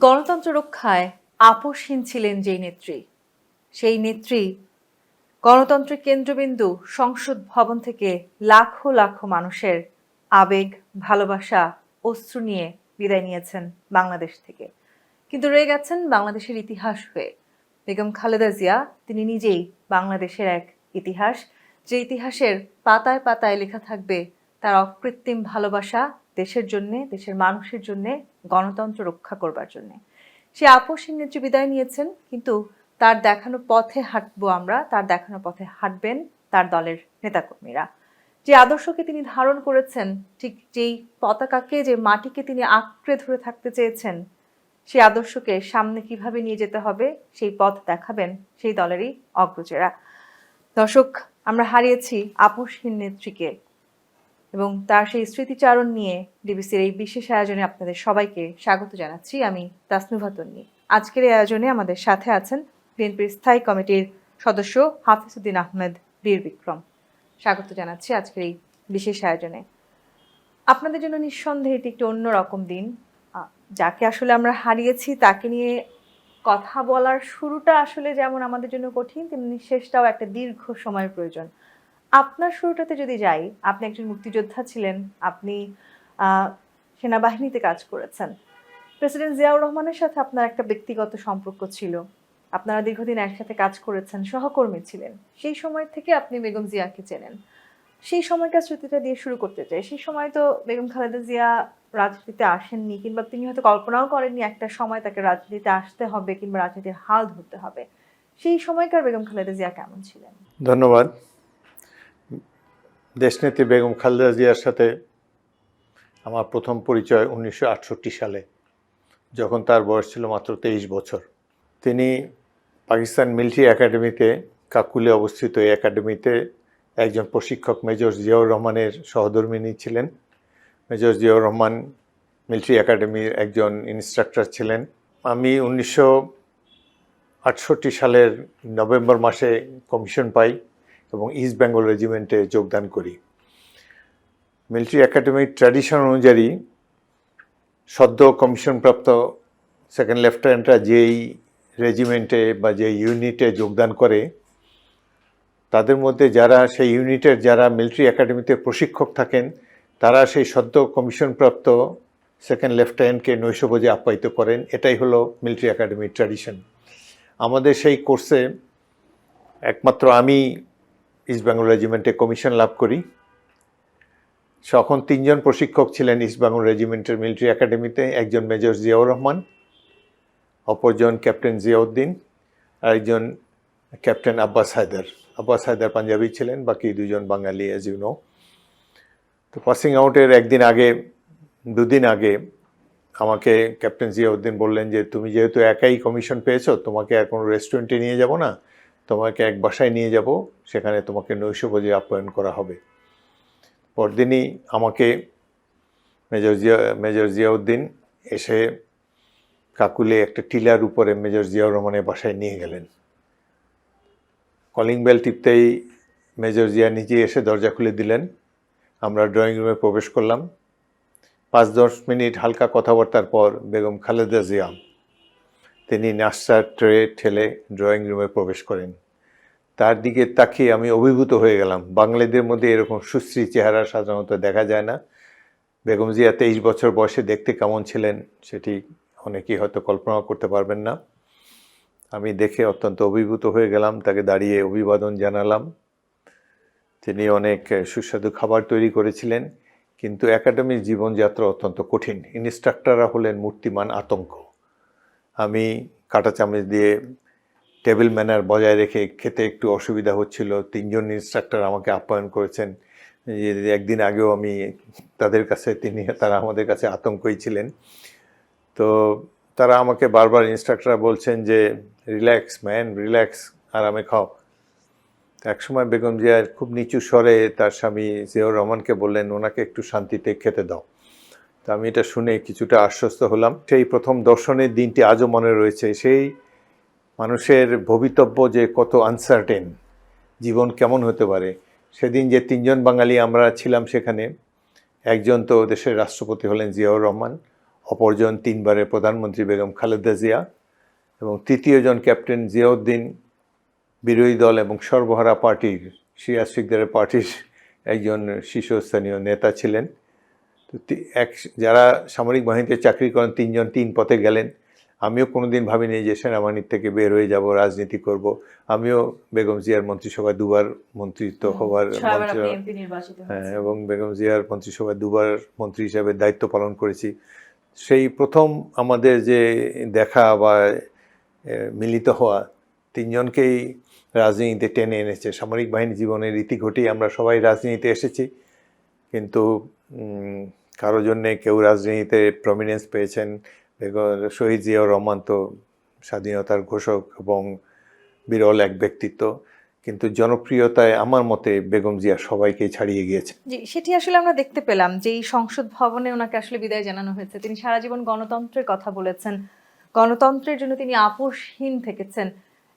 গণতন্ত্র রক্ষায় আপোষহীন ছিলেন যেই নেত্রী, সেই নেত্রী গণতন্ত্রের কেন্দ্রবিন্দু সংসদ ভবন থেকে লাখো লাখো মানুষের আবেগ, ভালোবাসা, অশ্রু নিয়ে বিদায় নিয়েছেন বাংলাদেশ থেকে। কিন্তু রয়ে গেছেন বাংলাদেশের ইতিহাস হয়ে। বেগম খালেদা জিয়া তিনি নিজেই বাংলাদেশের এক ইতিহাস, যে ইতিহাসের পাতায় পাতায় লেখা থাকবে তার অকৃত্রিম ভালোবাসা দেশের জন্যে, দেশের মানুষের জন্যে, গণতন্ত্র রক্ষা করবার জন্যে। সে আপোষহীন নেত্রী বিদায় নিয়েছেন, কিন্তু তার দেখানো পথে হাঁটবো আমরা, তার দেখানো পথে হাঁটবেন তার দলের নেতাকর্মীরা। যে আদর্শকে তিনি ধারণ করেছেন, ঠিক যেই পতাকাকে, যে মাটিকে তিনি আঁকড়ে ধরে থাকতে চেয়েছেন, সেই আদর্শকে সামনে কিভাবে নিয়ে যেতে হবে সেই পথ দেখাবেন সেই দলেরই অগ্রজেরা। দর্শক, আমরা হারিয়েছি আপোষহীন নেত্রীকে এবং তার সেই স্মৃতিচারণ নিয়ে ডিবিসির এই বিশেষ আয়োজনে আপনাদের সবাইকে স্বাগত জানাচ্ছি। আমি তাসনুভা তন্নি। আজকের এই আয়োজনে আমাদের সাথে আছেন বিএনপির স্থায়ী কমিটির সদস্য হাফিজউদ্দিন আহমেদ বীর বিক্রম। স্বাগত জানাচ্ছি আজকের এই বিশেষ আয়োজনে। আপনাদের জন্য নিঃসন্দেহে এটি একটি অন্যরকম দিন। যাকে আসলে আমরা হারিয়েছি তাকে নিয়ে কথা বলার শুরুটা আসলে যেমন আমাদের জন্য কঠিন, তেমনি শেষটাও একটা দীর্ঘ সময়ের প্রয়োজন। আপনার শুরুটাতে যদি যাই, আপনি একজন মুক্তিযোদ্ধা ছিলেন, আপনি সেনাবাহিনীতে কাজ করেছেন। প্রেসিডেন্ট জিয়াউর রহমানের সাথে আপনার একটা ব্যক্তিগত সম্পর্ক ছিল, আপনারা দীর্ঘদিন একসাথে কাজ করেছেন, সহকর্মী ছিলেন। সেই সময় থেকে আপনি বেগম জিয়াকে চেনেন। সেই সময়কার স্মৃতিটা দিয়ে শুরু করতে চাই। সেই সময় তো বেগম খালেদা জিয়া রাজনীতিতে আসেননি, কিংবা তিনি হয়তো কল্পনাও করেননি একটা সময় তাকে রাজনীতিতে আসতে হবে কিংবা রাজনীতির হাল ধরতে হবে। সেই সময়কার বেগম খালেদা জিয়া কেমন ছিলেন? ধন্যবাদ। দেশনেত্রী বেগম খালেদা জিয়ার সাথে আমার প্রথম পরিচয় 1968 সালে, যখন তার বয়স ছিল মাত্র 23 বছর। তিনি পাকিস্তান মিলিটারি একাডেমিতে, কাকুলে অবস্থিত এই একাডেমিতে একজন প্রশিক্ষক মেজর জিয়াউর রহমানের সহধর্মিণী ছিলেন। মেজর জিয়াউর রহমান মিলিটারি একাডেমির একজন ইনস্ট্রাক্টর ছিলেন। আমি 1968 সালের নভেম্বর মাসে কমিশন পাই এবং ইস্ট বেঙ্গল রেজিমেন্টে যোগদান করি। মিলিটারি একাডেমির ট্র্যাডিশন অনুযায়ী সদ্য কমিশনপ্রাপ্ত সেকেন্ড লেফটেন্যান্টরা যেই রেজিমেন্টে বা যেই ইউনিটে যোগদান করে, তাদের মধ্যে যারা সেই ইউনিটের যারা মিলিটারি একাডেমিতে প্রশিক্ষক থাকেন, তারা সেই সদ্য কমিশনপ্রাপ্ত সেকেন্ড লেফটেন্যান্টকে নৈশভোজে আপ্যায়িত করেন। এটাই হলো মিলিটারি একাডেমির ট্র্যাডিশন। আমাদের সেই কোর্সে একমাত্র আমি ইস্ট বেঙ্গল রেজিমেন্টে কমিশন লাভ করি। তখন 3 জন প্রশিক্ষক ছিলেন ইস্ট বেঙ্গল রেজিমেন্টের মিলিটারি একাডেমিতে। একজন মেজর জিয়াউর রহমান, অপরজন ক্যাপ্টেন জিয়াউদ্দিন, আর একজন ক্যাপ্টেন আব্বাস হায়দার। আব্বাস হায়দার পাঞ্জাবি ছিলেন, বাকি 2 জন বাঙালি, অ্যাজ ইউ নো। তো পাসিং আউটের দুদিন আগে আমাকে ক্যাপ্টেন জিয়াউদ্দিন বললেন যে, তুমি যেহেতু একাই কমিশন পেয়েছো, তোমাকে আর কোনো রেস্টুরেন্টে নিয়ে যাব না, তোমাকে এক বাসায় নিয়ে যাব, সেখানে তোমাকে নৈশভোজে আপ্যায়ন করা হবে। পরদিনই আমাকে মেজর জিয়াউদ্দিন এসে কাকুলে একটা টিলার উপরে মেজর জিয়াউর রহমানের বাসায় নিয়ে গেলেন। কলিং বেল টিপতেই মেজর জিয়া নিজে এসে দরজা খুলে দিলেন। আমরা ড্রয়িং রুমে প্রবেশ করলাম। 5-10 মিনিট হালকা কথাবার্তার পর বেগম খালেদা জিয়া তিনি নাস্তার ট্রে ঠেলে ড্রয়িং রুমে প্রবেশ করেন। তার দিকে তাকিয়ে আমি অভিভূত হয়ে গেলাম। বাঙালিদের মধ্যে এরকম সুশ্রী চেহারা সাধারণত দেখা যায় না। বেগম জিয়া 23 বছর বয়সে দেখতে কেমন ছিলেন সেটি অনেকেই হয়তো কল্পনা করতে পারবেন না। আমি দেখে অত্যন্ত অভিভূত হয়ে গেলাম। তাকে দাঁড়িয়ে অভিবাদন জানালাম। তিনি অনেক সুস্বাদু খাবার তৈরি করেছিলেন, কিন্তু একাডেমির জীবনযাত্রা অত্যন্ত কঠিন। ইনস্ট্রাক্টররা হলেন মূর্তিমান আতঙ্ক। আমি কাঁটা চামচ দিয়ে টেবিল ম্যানার বজায় রেখে খেতে একটু অসুবিধা হচ্ছিল। 3 জন ইনস্ট্রাক্টর আমাকে আপ্যায়ন করেছেন। একদিন আগেও আমি তাদের কাছে, তারা আমাদের কাছে আতঙ্কই ছিলেন। তো তারা আমাকে বারবার ইনস্ট্রাক্টররা বলছেন যে, রিল্যাক্স ম্যান, রিল্যাক্স, আরামে খাও। একসময় বেগম জিয়া খুব নিচু স্বরে তার স্বামী জিয়াউর রহমানকে বললেন, ওনাকে একটু শান্তিতে খেতে দাও। তো আমি এটা শুনে কিছুটা আশ্বস্ত হলাম। সেই প্রথম দর্শনের দিনটি আজও মনে রয়েছে। সেই মানুষের ভবিতব্য যে কত আনসার্টেন, জীবন কেমন হতে পারে। সেদিন যে 3 জন বাঙালি আমরা ছিলাম সেখানে, একজন তো দেশের রাষ্ট্রপতি হলেন জিয়াউর রহমান, অপরজন 3বারের প্রধানমন্ত্রী বেগম খালেদা জিয়া এবং তৃতীয়জন ক্যাপ্টেন জিয়াউদ্দিন, বিরোধী দল এবং সর্বহারা পার্টির শিয়া শিখদের পার্টির একজন শীর্ষস্থানীয় নেতা ছিলেন। তো যারা সামরিক বাহিনীতে চাকরি করেন 3জন 3 পথে গেলেন। আমিও কোনোদিন ভাবিনি যে সেনাবাহিনীর থেকে বের হয়ে যাব, রাজনীতি করব। আমিও বেগম জিয়ার মন্ত্রিসভায় 2বার মন্ত্রিত্ব হওয়ার এবং বেগম জিয়ার মন্ত্রিসভায় 2বার মন্ত্রী হিসাবে দায়িত্ব পালন করেছি। সেই প্রথম আমাদের যে দেখা বা মিলিত হওয়া 3জনকেই রাজনীতিতে টেনে এনেছে। সামরিক বাহিনী জীবনের রীতি ঘটিয়ে আমরা সবাই রাজনীতিতে এসেছি, কিন্তু কারো জন্যে কেউ রাজনীতিতে প্রমিনেন্স পেয়েছেন। শহীদ জিয়াউর রহমান তো স্বাধীনতার ঘোষক এবং বিরল এক ব্যক্তিত্ব, কিন্তু জনপ্রিয়তায় আমার মতে বেগম জিয়া সবাইকেই ছাড়িয়ে গিয়েছে। জি, সেটি আসলে আমরা দেখতে পেলাম যে এই সংসদ ভবনে ওনাকে আসলে বিদায় জানানো হয়েছে। তিনি সারা জীবন গণতন্ত্রের কথা বলেছেন, গণতন্ত্রের জন্য তিনি আপোষহীন থেকেছেন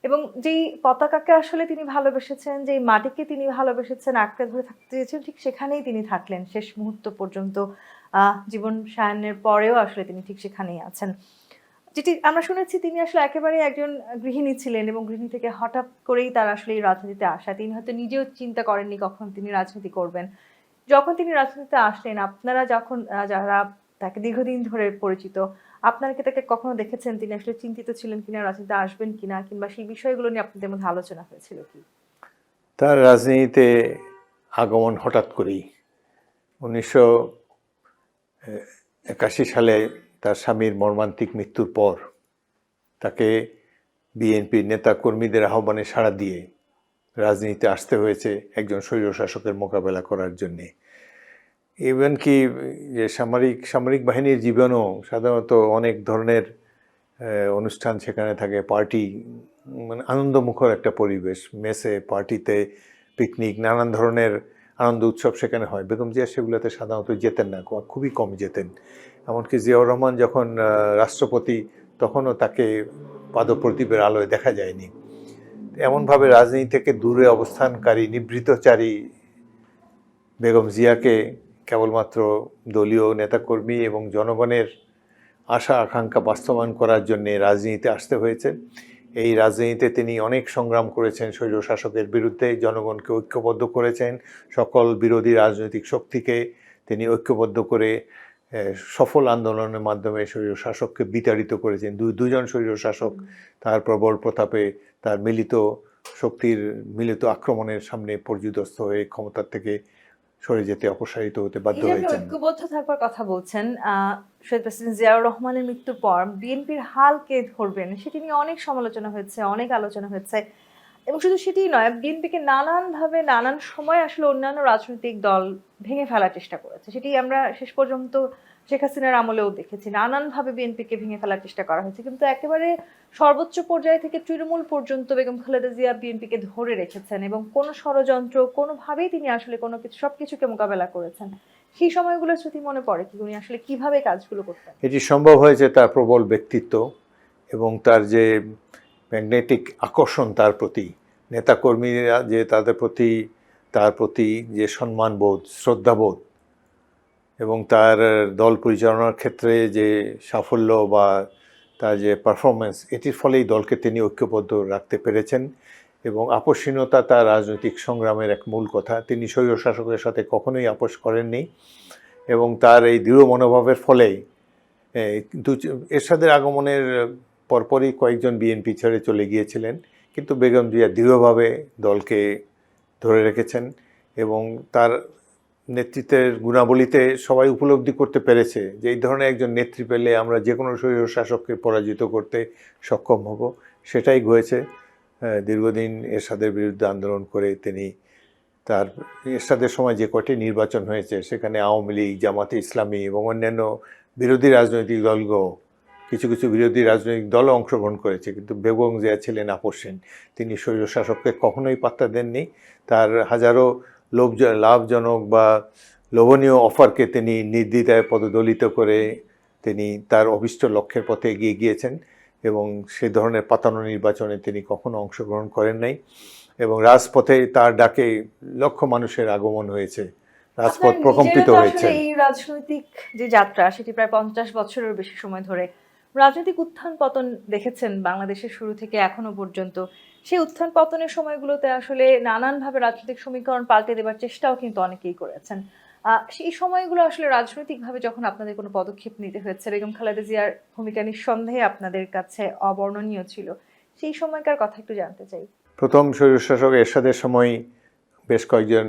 এবং যেই পতাকাকে আসলে তিনি ভালোবেসেছেন, যেই মাটিকে তিনি ভালোবেসেছেন, আঁকড়ে ধরে থাকতে চেয়েছেন, ঠিক সেখানেই তিনি থাকলেন শেষ মুহূর্ত পর্যন্ত। জীবন সায়ান্নের পরেও আসলে তিনি ঠিক সেখানেই আছেন। যেটি আমরা শুনেছি তিনি আসলে একেবারে একজন গৃহিণী ছিলেন এবং গৃহিণী থেকে হঠাৎ করেই তার আসলে এই রাজনীতিতে আসা। তিনি হয়তো নিজেও চিন্তা করেননি কখন তিনি রাজনীতি করবেন। যখন তিনি রাজনীতিতে আসলেন, আপনারা যখন যারা তাকে দীর্ঘদিন ধরে পরিচিত, আপনারা কি তাকে কখনো দেখেছেন তিনি আসলে চিন্তিত ছিলেন কিনা, রাজনীতিতে আসবেন কিনা, কিংবা সেই বিষয়গুলো নিয়ে আপনাদের মধ্যে আলোচনা হয়েছিল কি? তার রাজনীতিতে আগমন হঠাৎ করেই 1981 সালে তার স্বামীর মর্মান্তিক মৃত্যুর পর তাকে বিএনপির নেতা কর্মীদের আহ্বানে সাড়া দিয়ে রাজনীতিতে আসতে হয়েছে একজন স্বৈরশাসকের মোকাবেলা করার জন্যে। ইভেন কি যে সামরিক বাহিনীর জীবনও সাধারণত অনেক ধরনের অনুষ্ঠান সেখানে থাকে, পার্টি, মানে আনন্দমুখর একটা পরিবেশ, মেসে, পার্টিতে, পিকনিক, নানান ধরনের আনন্দ উৎসব সেখানে হয়। বেগম জিয়া সেগুলোতে সাধারণত যেতেন না, খুবই কম যেতেন। এমনকি জিয়াউর রহমান যখন রাষ্ট্রপতি, তখনও তাকে পাদপ্রদীপের আলোয় দেখা যায়নি। এমনভাবে রাজনীতি থেকে দূরে অবস্থানকারী নিবৃত্তচারী বেগম জিয়াকে কেবলমাত্র দলীয় নেতাকর্মী এবং জনগণের আশা আকাঙ্ক্ষা বাস্তবায়ন করার জন্য রাজনীতিতে আসতে হয়েছে। এই রাজনীতিতে তিনি অনেক সংগ্রাম করেছেন, স্বৈরশাসকের বিরুদ্ধে জনগণকে ঐক্যবদ্ধ করেছেন, সকল বিরোধী রাজনৈতিক শক্তিকে তিনি ঐক্যবদ্ধ করে সফল আন্দোলনের মাধ্যমে স্বৈরশাসককে বিতাড়িত করেছেন। দুজন স্বৈরশাসক তার প্রবল প্রতাপে, তার মিলিত শক্তির মিলিত আক্রমণের সামনে পর্যুদস্ত হয়ে ক্ষমতার থেকে সরে যেতে, অপসারিত হতে বাধ্য হয়েছেন। ঐক্যবদ্ধ থাকবার কথা বলছেন, শহীদ প্রেসিডেন্ট জিয়াউর রহমানের মৃত্যুর পর বিএনপির হাল কে ধরবেন সেটি নিয়ে অনেক সমালোচনা হয়েছে, অনেক আলোচনা হয়েছে। এবং শুধু সেটিই নয়, বিএনপিকে নানানভাবে নানান সময় আসলে অন্যান্য রাজনৈতিক দল ভেঙে ফেলার চেষ্টা করেছে। সেটি আমরা শেষ পর্যন্ত শেখ হাসিনার আমলেও দেখেছি, নানানভাবে বিএনপিকে ভেঙে ফেলার চেষ্টা করা হয়েছে, কিন্তু একেবারে সর্বোচ্চ পর্যায় থেকে তৃণমূল পর্যন্ত বেগম খালেদা জিয়া বিএনপিকে ধরে রেখেছেন এবং কোনো ষড়যন্ত্র কোনোভাবেই তিনি আসলে কোনো কিছু সবকিছুকে মোকাবেলা করেছেন। সেই সময়গুলোর স্মৃতি মনে পড়ে কি, উনি আসলে কিভাবে কাজগুলো করতেন? এটি সম্ভব হয়েছে তার প্রবল ব্যক্তিত্ব এবং তার যে ম্যাগনেটিক আকর্ষণ তার প্রতি, নেতাকর্মীরা যে তার প্রতি যে সম্মানবোধ, শ্রদ্ধাবোধ এবং তার দল পরিচালনার ক্ষেত্রে যে সাফল্য বা তার যে পারফরমেন্স, এটির ফলেই দলকে তিনি ঐক্যবদ্ধ রাখতে পেরেছেন। এবং আপোষহীনতা তার রাজনৈতিক সংগ্রামের এক মূল কথা। তিনি স্বৈরশাসকের সাথে কখনোই আপোষ করেননি এবং তার এই দৃঢ় মনোভাবের ফলেই এরশাদের আগমনের পরপরই কয়েকজন বিএনপি ছেড়ে চলে গিয়েছিলেন, কিন্তু বেগম জিয়া দৃঢ়ভাবে দলকে ধরে রেখেছেন এবং তার নেতৃত্বের গুণাবলীতে সবাই উপলব্ধি করতে পেরেছে যে এই ধরনের একজন নেত্রী পেলে আমরা যে কোনো স্বৈরশাসককে পরাজিত করতে সক্ষম হব। সেটাই হয়েছে। দীর্ঘদিন এরশাদের বিরুদ্ধে আন্দোলন করে তিনি তার এরশাদের সময় যে কটি নির্বাচন হয়েছে সেখানে আওয়ামী লীগ, জামাতে ইসলামী এবং অন্যান্য বিরোধী রাজনৈতিক দলগুলো, কিছু কিছু বিরোধী রাজনৈতিক দলও অংশগ্রহণ করেছে, কিন্তু বেগম জিয়া ছিলেন আপোষহীন। তিনি স্বৈরশাসককে কখনোই পাত্তা দেননি। তার হাজারো লাভজনক বা লোভনীয় অফারকে তিনি নির্দ্বিধায় পদদলিত করে তিনি তার অভীষ্ট লক্ষ্যের পথে এগিয়ে গিয়েছেন এবং সে ধরনের পাতানো নির্বাচনে তিনি কখনো অংশগ্রহণ করেন নাই। এবং রাজপথে তার ডাকে লক্ষ মানুষের আগমন হয়েছে রাজপথ আপনার প্রকম্পিত নিজেরও তো হয়েছে। আসলে এই রাজনৈতিক যে যাত্রা সেটি প্রায় 50 বছরেরও বেশি সময় ধরে রাজনৈতিক উত্থান পতন দেখেছেন বাংলাদেশের শুরু থেকে এখনো পর্যন্ত। সেই উত্থান পতনের সময়গুলোতে আসলে নানানভাবে রাজনৈতিক সমীকরণ পাল্টে দেবার চেষ্টাও কিন্তু অনেকেই করেছেন। সেই সময়গুলো আসলে রাজনৈতিকভাবে যখন আপনাদের কোনো পদক্ষেপ নিতে হয়েছে, বেগম খালেদা জিয়ার ভূমিকা নিঃসন্দেহে আপনাদের কাছে অবর্ণনীয় ছিল। সেই সময়কার কথা একটু জানতে চাই। প্রথম স্বৈরশাসক এরশাদের সময় বেশ কয়েকজন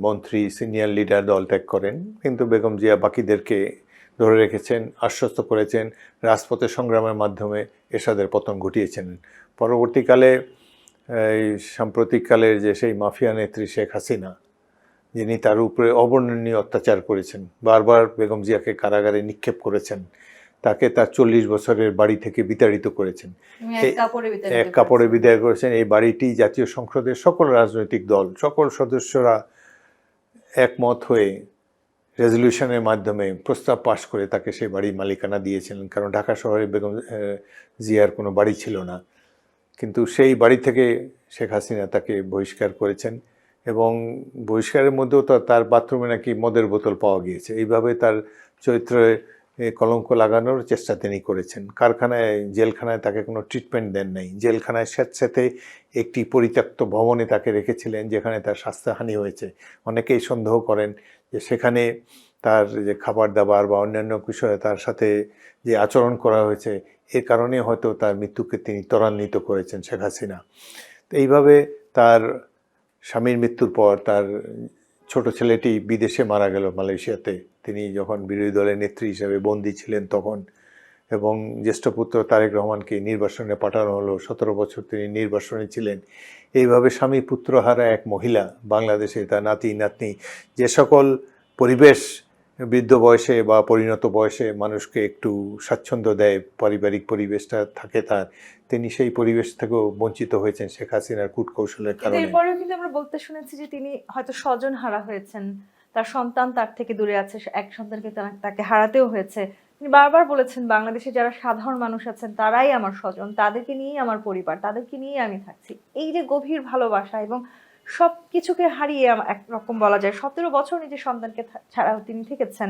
মন্ত্রী সিনিয়র লিডার দল ত্যাগ করেন, কিন্তু বেগম জিয়া বাকিদেরকে ধরে রেখেছেন, আশ্বস্ত করেছেন, রাজপথের সংগ্রামের মাধ্যমে এরশাদের পতন ঘটিয়েছেন। পরবর্তীকালে এই সাম্প্রতিককালের যে সেই মাফিয়া নেত্রী শেখ হাসিনা, যিনি তার উপরে অবর্ণনীয় অত্যাচার করেছেন, বারবার বেগম জিয়াকে কারাগারে নিক্ষেপ করেছেন, তাকে তার 40 বছরের বাড়ি থেকে বিতাড়িত করেছেন, এক কাপড়ে বিতাড়িত এক কাপড়ে করেছেন। বিদায় করেছেন। এই বাড়িটি জাতীয় সংসদের সকল রাজনৈতিক দল, সকল সদস্যরা একমত হয়ে রেজলিউশনের মাধ্যমে প্রস্তাব পাশ করে তাকে সেই বাড়ির মালিকানা দিয়েছিলেন, কারণ ঢাকা শহরে বেগম জিয়ার কোনো বাড়ি ছিল না। কিন্তু সেই বাড়ি থেকে শেখ হাসিনা তাকে বহিষ্কার করেছেন, এবং বহিষ্কারের মধ্যেও তার বাথরুমে নাকি মদের বোতল পাওয়া গিয়েছে। এইভাবে তার চরিত্রে কলঙ্ক লাগানোর চেষ্টা তিনি করেছেন। কারখানায়, জেলখানায় তাকে কোনো ট্রিটমেন্ট দেন নাই। জেলখানায় স্যাঁতস্যাঁতে একটি পরিত্যক্ত ভবনে তাকে রেখেছিলেন, যেখানে তার স্বাস্থ্যহানি হয়েছে। অনেকেই সন্দেহ করেন যে সেখানে তার যে খাবার দাবার বা অন্যান্য বিষয়ে তার সাথে যে আচরণ করা হয়েছে, এর কারণে হয়তো তার মৃত্যুকে তিনি ত্বরান্বিত করেছেন শেখ হাসিনা। তো এইভাবে তার স্বামীর মৃত্যুর পর তার ছোট ছেলেটি বিদেশে মারা গেল, মালয়েশিয়াতে। তিনি যখন বিরোধী দলের নেত্রী হিসেবে বন্দী ছিলেন তখন, এবং জ্যেষ্ঠ পুত্র তারেক রহমানকে নির্বাসনে পাঠানো হলো। 17 বছর তিনি নির্বাসনে ছিলেন। এইভাবে স্বামী পুত্রহারা এক মহিলা বাংলাদেশে তার নাতি নাতনি, যে সকল পরিবেশ বৃদ্ধ বয়সে বা পরিণত বয়সে মানুষকে একটু স্বাচ্ছন্দ্য দেয়, পারিবারিক পরিবেশটা থাকে তার, তিনি সেই পরিবেশ থেকেও বঞ্চিত হয়েছেন শেখ হাসিনার কূটকৌশলের কিন্তু কারণে। এরপরেও কিন্তু আমরা বলতে শুনেছি যে তিনি হয়তো স্বজন হারা হয়েছেন, তার সন্তান তার থেকে দূরে আছে, এক সন্তানকে তাকে হারাতেও হয়েছে। তিনি বারবার বলেছেন বাংলাদেশে যারা সাধারণ মানুষ আছেন তারাই আমার স্বজন, তাদেরকে নিয়েই আমার পরিবার, তাদেরকে নিয়েই আমি থাকছি। এই যে গভীর ভালোবাসা এবং সবকিছুকে হারিয়ে একরকম বলা যায় 17 বছর নিজের সন্তানকে ছাড়াও তিনি থেকেছেন,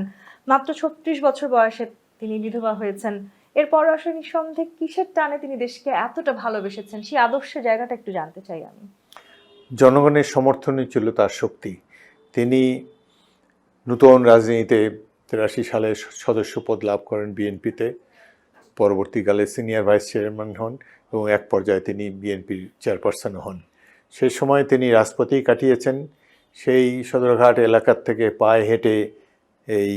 মাত্র 36 বছর বয়সে তিনি বিধবা হয়েছেন। এরপর আসলে নিঃসন্দেহে কিসের টানে তিনি দেশকে এতটা ভালোবেসেছেন, সেই আদর্শের জায়গাটা একটু জানতে চাই আমি। জনগণের সমর্থনই ছিল তার শক্তি। তিনি নূতন রাজনীতিতে 83 সালে সদস্যপদ লাভ করেন বিএনপিতে, পরবর্তীকালে সিনিয়র ভাইস চেয়ারম্যান হন, এবং এক পর্যায়ে তিনি বিএনপির চেয়ারপারসনও হন। সেই সময় তিনি রাজপথেই কাটিয়েছেন। সেই সদরঘাট এলাকার থেকে পায়ে হেঁটে এই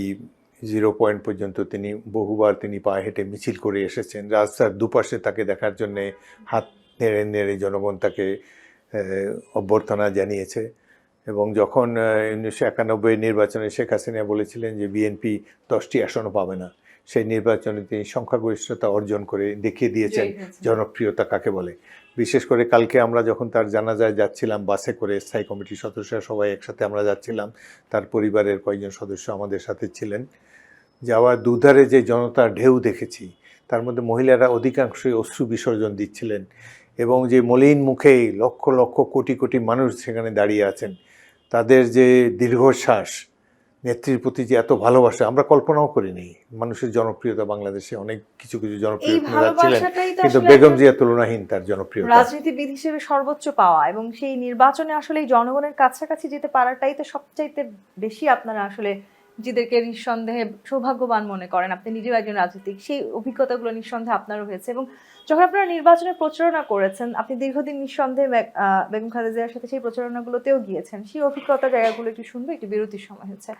0 পয়েন্ট পর্যন্ত তিনি বহুবার পায়ে হেঁটে মিছিল করে এসেছেন। রাস্তার দুপাশে তাকে দেখার জন্যে হাত নেড়ে নেড়ে জনগণ তাকে অভ্যর্থনা জানিয়েছে। এবং যখন 1991 নির্বাচনে শেখ হাসিনা বলেছিলেন যে বিএনপি 10টি আসনও পাবে না, সেই নির্বাচনে তিনি সংখ্যাগরিষ্ঠতা অর্জন করে দেখিয়ে দিয়েছেন জনপ্রিয়তা কাকে বলে। বিশেষ করে কালকে আমরা যখন তার জানাজায় যাচ্ছিলাম বাসে করে, স্থায়ী কমিটির সদস্যরা সবাই একসাথে আমরা যাচ্ছিলাম, তার পরিবারের কয়েকজন সদস্য আমাদের সাথে ছিলেন। যাওয়ার দুধারে যে জনতার ঢেউ দেখেছি, তার মধ্যে মহিলারা অধিকাংশই অশ্রু বিসর্জন দিচ্ছিলেন, এবং যে মলিন মুখেই লক্ষ লক্ষ কোটি কোটি মানুষ সেখানে দাঁড়িয়ে আছেন, তাদের যে দীর্ঘশ্বাস, নেত্রীর প্রতি যে এত ভালোবাসা, আমরা কল্পনাও করিনি। মানুষের জনপ্রিয়তা বাংলাদেশে অনেক কিছু জনপ্রিয় এই নেতা ছিলেন, ভালোবাসাটাই তো কিন্তু আসলে বেগম জিয়া তুলনাহীন তার জনপ্রিয়তা। রাজনীতিবিদ হিসেবে সর্বোচ্চ পাওয়া, এবং সেই নির্বাচনে আসলে এই জনগণের কাছাকাছি যেতে পারাটাই তো সবচাইতে বেশি আপনারা আসলে নিজেদেরকে নিঃসন্দেহে সৌভাগ্যবান মনে করেন। আপনি নিজেও একজন রাজনীতিক, সেই অভিজ্ঞতাগুলো নিঃসন্দেহে আপনারও হয়েছে। এবং যখন আপনারা নির্বাচনে প্রচারণা করেছেন, আপনি দীর্ঘদিন নিঃসন্দেহে বেগম খালেদা জিয়ার সাথে সেই প্রচারণাগুলোতেও গিয়েছেন। সেই অভিজ্ঞতার জায়গাগুলো একটু শুনবো, একটু বিরতির সময় হচ্ছে।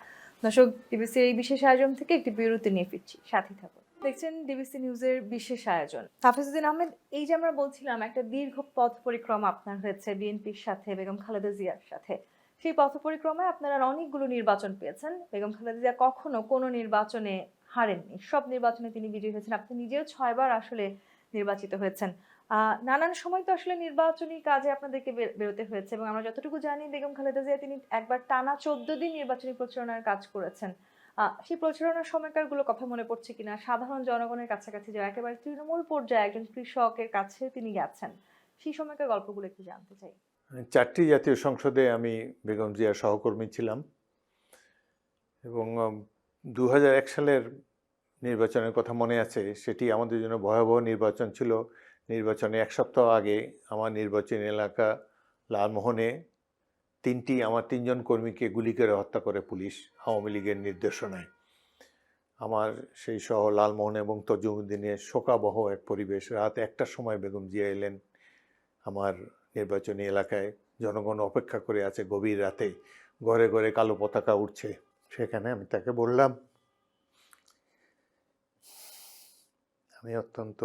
দর্শক, ডিবিসির এই বিশেষ আয়োজন থেকে একটি বিরতি নিয়ে ফিরছি, সাথে থাকুন। দেখছেন ডিবিসি নিউজের বিশেষ আয়োজন। হাফিজউদ্দিন আহমেদ, এই যে আমরা বলছিলাম একটা দীর্ঘ পথ পরিক্রমা আপনার হয়েছে বিএনপির সাথে, বেগম খালেদা জিয়ার সাথে। সেই পথ পরিক্রমায় আপনারা অনেকগুলো নির্বাচন পেয়েছেন। বেগম খালেদা জিয়া কখনো কোনো নির্বাচনে হারেননি, সব নির্বাচনে তিনি বিজয়ী হয়েছেন। আপনি নিজেও 6 বার আসলে নির্বাচিত হয়েছেন। নানান সময় তো আসলে নির্বাচনী কাজে আপনাদেরকে বেরোতে হয়েছে, এবং আমরা যতটুকু জানি বেগম খালেদা জিয়া তিনি একবার টানা 14 দিন নির্বাচনী প্রচারণার কাজ করেছেন। সেই প্রচারণার সময়কারগুলো কথা মনে পড়ছে কিনা? সাধারণ জনগণের কাছাকাছি যাওয়া, একেবারে তৃণমূল পর্যায়ে একজন কৃষকের কাছে তিনি গেছেন, সেই সময়কার গল্পগুলো একটু জানতে চাই। 4টি জাতীয় সংসদে আমি বেগম জিয়ার সহকর্মী ছিলাম। এবং 2001 সালের নির্বাচনের কথা মনে আছে, সেটি আমাদের জন্য ভয়াবহ নির্বাচন ছিল। নির্বাচনে এক সপ্তাহ আগে আমার নির্বাচনী এলাকা লালমোহনে আমার 3জন কর্মীকে গুলি করে হত্যা করে পুলিশ আওয়ামী লীগের নির্দেশনায়। আমার সেই সহ লালমোহন এবং তজুমুদ্দিনের শোকাবহ এক পরিবেশ। রাত 1টার সময় বেগম জিয়া এলেন আমার নির্বাচনী এলাকায়। জনগণ অপেক্ষা করে আছে গভীর রাতে, ঘরে ঘরে কালো পতাকা উঠছে। সেখানে আমি তাকে বললাম, আমি অত্যন্ত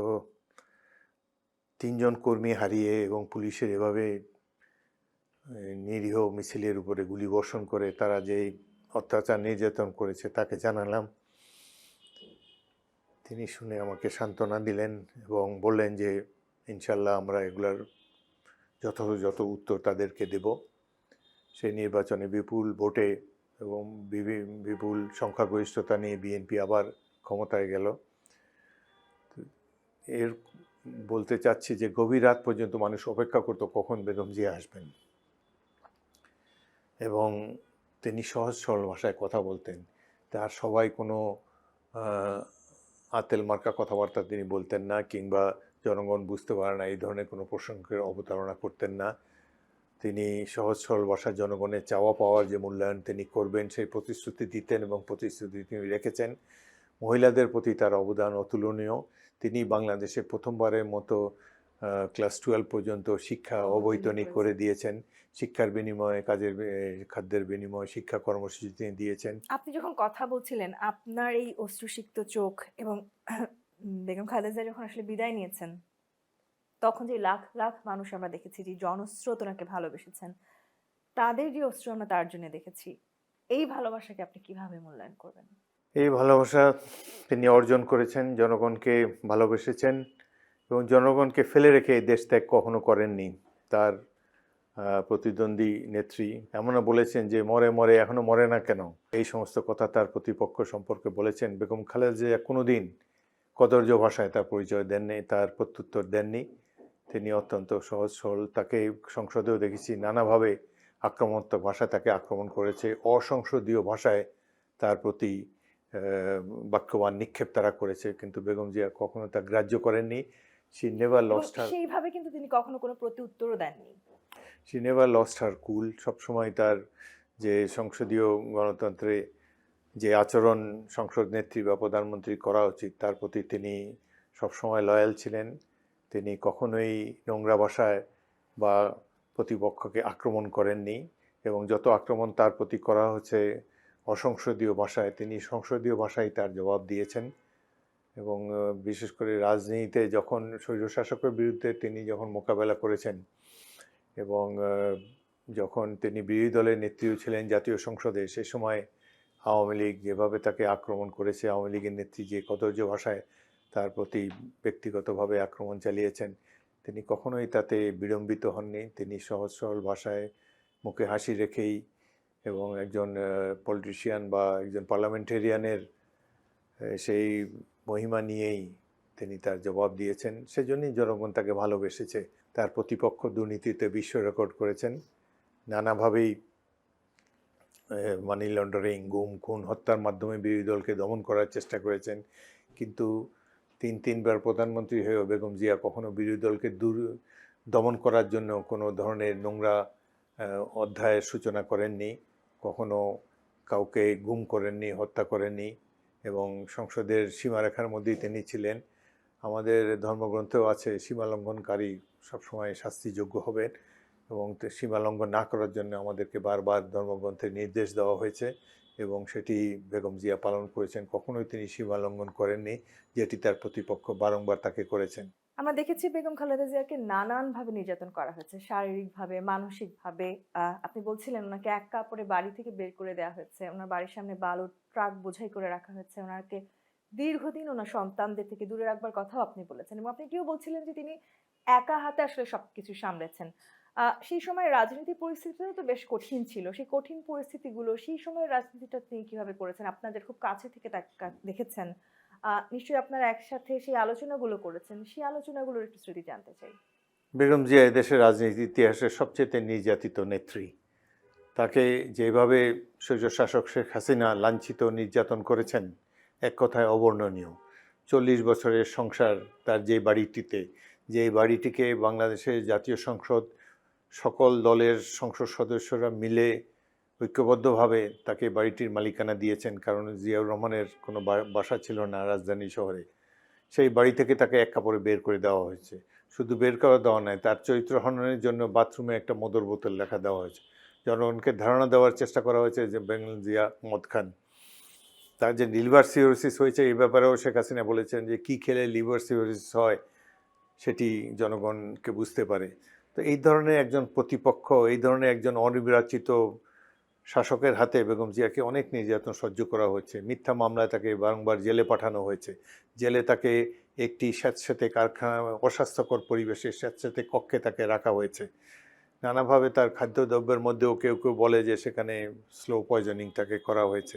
3জন কর্মী হারিয়ে এবং পুলিশের এভাবে নিরীহ মিছিলের উপরে গুলি বর্ষণ করে তারা যেই অত্যাচার নির্যাতন করেছে তাকে জানালাম। তিনি শুনে আমাকে সান্ত্বনা দিলেন এবং বললেন যে ইনশাল্লাহ আমরা এগুলার যথাযথ উত্তর তাদেরকে দেব। সেই নির্বাচনে বিপুল ভোটে এবং বিপুল সংখ্যাগরিষ্ঠতা নিয়ে বিএনপি আবার ক্ষমতায় গেল। এর বলতে চাচ্ছি যে গভীর রাত পর্যন্ত মানুষ অপেক্ষা করতো কখন বেগম জিয়া আসবেন, এবং তিনি সহজ সরল ভাষায় কথা বলতেন। তার সবাই কোনো আতেল মার্কা কথাবার্তা তিনি বলতেন না, কিংবা জনগণ বুঝতে পারে না এই ধরনের কোনো প্রসঙ্গের অবতারণা করতেন না। তিনি সহজ সরল ভাষায় জনগণের চাওয়া পাওয়ার যে মূল্যায়ন তিনি করবেন সেই প্রতিশ্রুতি দিতেন এবং প্রতিশ্রুতি তিনি রেখেছেন। মহিলাদের প্রতি তার অবদান অতুলনীয়। তিনি বাংলাদেশে প্রথমবারের মতো ক্লাস 12 পর্যন্ত শিক্ষা অবৈতনিক করে দিয়েছেন। শিক্ষার বিনিময়ে খাদ্যের বিনিময়ে শিক্ষা কর্মসূচি তিনি দিয়েছেন। আপনি যখন কথা বলছিলেন, আপনার এই অশ্রুসিক্ত চোখ এবং বেগম খালেদা জিয়া যখন আসলে বিদায় নিয়েছেন, তখন যে লাখ লাখ মানুষ আমরা দেখেছি, যে জনস্রোত ওনাকে ভালোবেসেছেন, তাদের যে অশ্রু আমরা তার জন্য দেখেছি, এই ভালোবাসাকে আপনি কিভাবে মূল্যায়ন করবেন? এই ভালোবাসা তিনি অর্জন করেছেন, জনগণকে ভালোবেসেছেন এবং জনগণকে ফেলে রেখে এই দেশ ত্যাগ কখনো করেননি। তার প্রতিদ্বন্দ্বী নেত্রী এমনও বলেছেন যে মরে মরে এখনো মরে না কেন, এই সমস্ত কথা তার প্রতিপক্ষ সম্পর্কে বলেছেন। বেগম খালেদা জিয়া কোনোদিন কদর্য ভাষায় তার পরিচয় দেননি, তার প্রত্যুত্তর দেননি। তিনি অত্যন্ত সহজ সরল। তাকে সংসদেও দেখেছি নানাভাবে আক্রমণাত্মক ভাষা তাকে আক্রমণ করেছে, অসংসদীয় ভাষায় তার প্রতি বাক্যবান নিক্ষেপ তারা করেছে, কিন্তু বেগম জিয়া কখনো তা গ্রাহ্য করেননি। শি নেভার লস্ট হার, সেইভাবে কিন্তু তিনি কখনো কোনো প্রত্যুত্তরও দেননি। শি নেভার লস্ট হার কুল। সবসময় তার যে সংসদীয় গণতন্ত্রে যে আচরণ সংসদ নেত্রী বা প্রধানমন্ত্রী করা উচিত তার প্রতি তিনি সবসময় লয়াল ছিলেন। তিনি কখনোই নোংরা ভাষায় বা প্রতিপক্ষকে আক্রমণ করেননি, এবং যত আক্রমণ তার প্রতি করা হচ্ছে অসংসদীয় ভাষায়, তিনি সংসদীয় ভাষায় তার জবাব দিয়েছেন। এবং বিশেষ করে রাজনীতিতে যখন স্বৈরশাসকের বিরুদ্ধে তিনি যখন মোকাবেলা করেছেন এবং যখন তিনি বিরোধী দলের নেত্রীও ছিলেন জাতীয় সংসদে, সে সময় আওয়ামী লীগ যেভাবে তাকে আক্রমণ করেছে, আওয়ামী লীগের নেত্রী যে কদর্য ভাষায় তার প্রতি ব্যক্তিগতভাবে আক্রমণ চালিয়েছেন, তিনি কখনোই তাতে বিড়ম্বিত হননি। তিনি সহজ সরল ভাষায় মুখে হাসি রেখেই এবং একজন পলিটিশিয়ান বা একজন পার্লামেন্টেরিয়ানের সেই মহিমা নিয়েই তিনি তার জবাব দিয়েছেন। সেজন্যই জনগণ তাকে ভালোবেসেছে। তার প্রতিপক্ষ দুর্নীতিতে বিশ্ব রেকর্ড করেছেন, নানাভাবেই মানি লন্ডারিং, গুম, খুন, হত্যার মাধ্যমে বিরোধী দলকে দমন করার চেষ্টা করেছেন। কিন্তু তিনবার প্রধানমন্ত্রী হয়েও বেগম জিয়া কখনো বিরোধী দলকে দমন করার জন্য কোনো ধরনের নোংরা অধ্যায়ের সূচনা করেননি, কখনো কাউকে গুম করেননি, হত্যা করেননি, এবং সংসদের সীমারেখার মধ্যেই তিনি ছিলেন। আমাদের ধর্মগ্রন্থেও আছে সীমা লঙ্ঘনকারী সবসময় শাস্তিযোগ্য হবেন, এবং সীমা লঙ্ঘন না করার জন্য আমাদেরকে বারবার ধর্মগ্রন্থের নির্দেশ দেওয়া হয়েছে, এবং সেটি বেগম জিয়া পালন করেছেন। কখনোই তিনি সীমা লঙ্ঘন করেননি, যেটি তার প্রতিপক্ষ বারংবার তাকে করেছেন। আমরা দেখেছি বেগম খালেদা জিয়াকে নানানভাবে নির্যাতন করা হয়েছে, শারীরিকভাবে, মানসিকভাবে। আপনি বলছিলেন ওনাকে এক কাপড়ে বাড়ি থেকে বের করে দেওয়া হয়েছে, ওনার বাড়ির সামনে বালুর ট্রাক বোঝাই করে রাখা হয়েছে, ওনাকে দীর্ঘদিন ওনার সন্তানদের থেকে দূরে রাখবার কথাও আপনি বলেছেন, এবং আপনি এটিও বলছিলেন যে তিনি একা হাতে আসলে সবকিছু সামলেছেন। সেই সময় রাজনীতি পরিস্থিতিও তো বেশ কঠিন ছিল। সেই কঠিন পরিস্থিতিগুলো, সেই সময়ের রাজনীতিটা তিনি কিভাবে করেছেন? আপনাদের খুব কাছে থেকে দেখেছেন। নিশ্চয়ই আপনারা একসাথে সেই আলোচনাগুলো করেছেন। সেই আলোচনাগুলোর একটু স্মৃতি জানতে চাই। বেগম জিয়া এদেশের রাজনীতির ইতিহাসের সবচেয়ে নির্যাতিত নেত্রী। তাকে যেভাবে স্বৈরশাসক শেখ হাসিনা লাঞ্ছিত নির্যাতন করেছেন এক কথায় অবর্ণনীয়। 40 বছরের সংসার তার যে বাড়িটিতে, যে বাড়িটিকে বাংলাদেশের জাতীয় সংসদ সকল দলের সংসদ সদস্যরা মিলে ঐক্যবদ্ধভাবে তাকে বাড়িটির মালিকানা দিয়েছেন, কারণ জিয়াউর রহমানের কোনো বাসা ছিল না রাজধানী শহরে। সেই বাড়ি থেকে তাকে এক কাপড়ে বের করে দেওয়া হয়েছে। শুধু বের করে দেওয়া নয়, তার চরিত্র হননের জন্য বাথরুমে একটা মদর বোতল লেখা দেওয়া হয়েছে। জনগণকে ধারণা দেওয়ার চেষ্টা করা হয়েছে যে বেঙ্গল জিয়া মদ খান। তার যে লিভার সিরোসিস হয়েছে এই ব্যাপারেও শেখ হাসিনা বলেছেন যে কী খেলে লিভার সিরোসিস হয় সেটি জনগণকে বুঝতে পারে। তো এই ধরনের একজন প্রতিপক্ষ, এই ধরনের একজন অনির্বাচিত শাসকের হাতে বেগম জিয়াকে অনেক নির্যাতন সহ্য করা হয়েছে। মিথ্যা মামলায় তাকে বারংবার জেলে পাঠানো হয়েছে। জেলে তাকে একটি স্যাঁতস্যাঁতে কারখানা, অস্বাস্থ্যকর পরিবেশে স্যাঁতস্যাঁতে কক্ষে তাকে রাখা হয়েছে। নানাভাবে তার খাদ্যদ্রব্যের মধ্যেও কেউ কেউ বলে যে সেখানে স্লো পয়জনিং তাকে করা হয়েছে।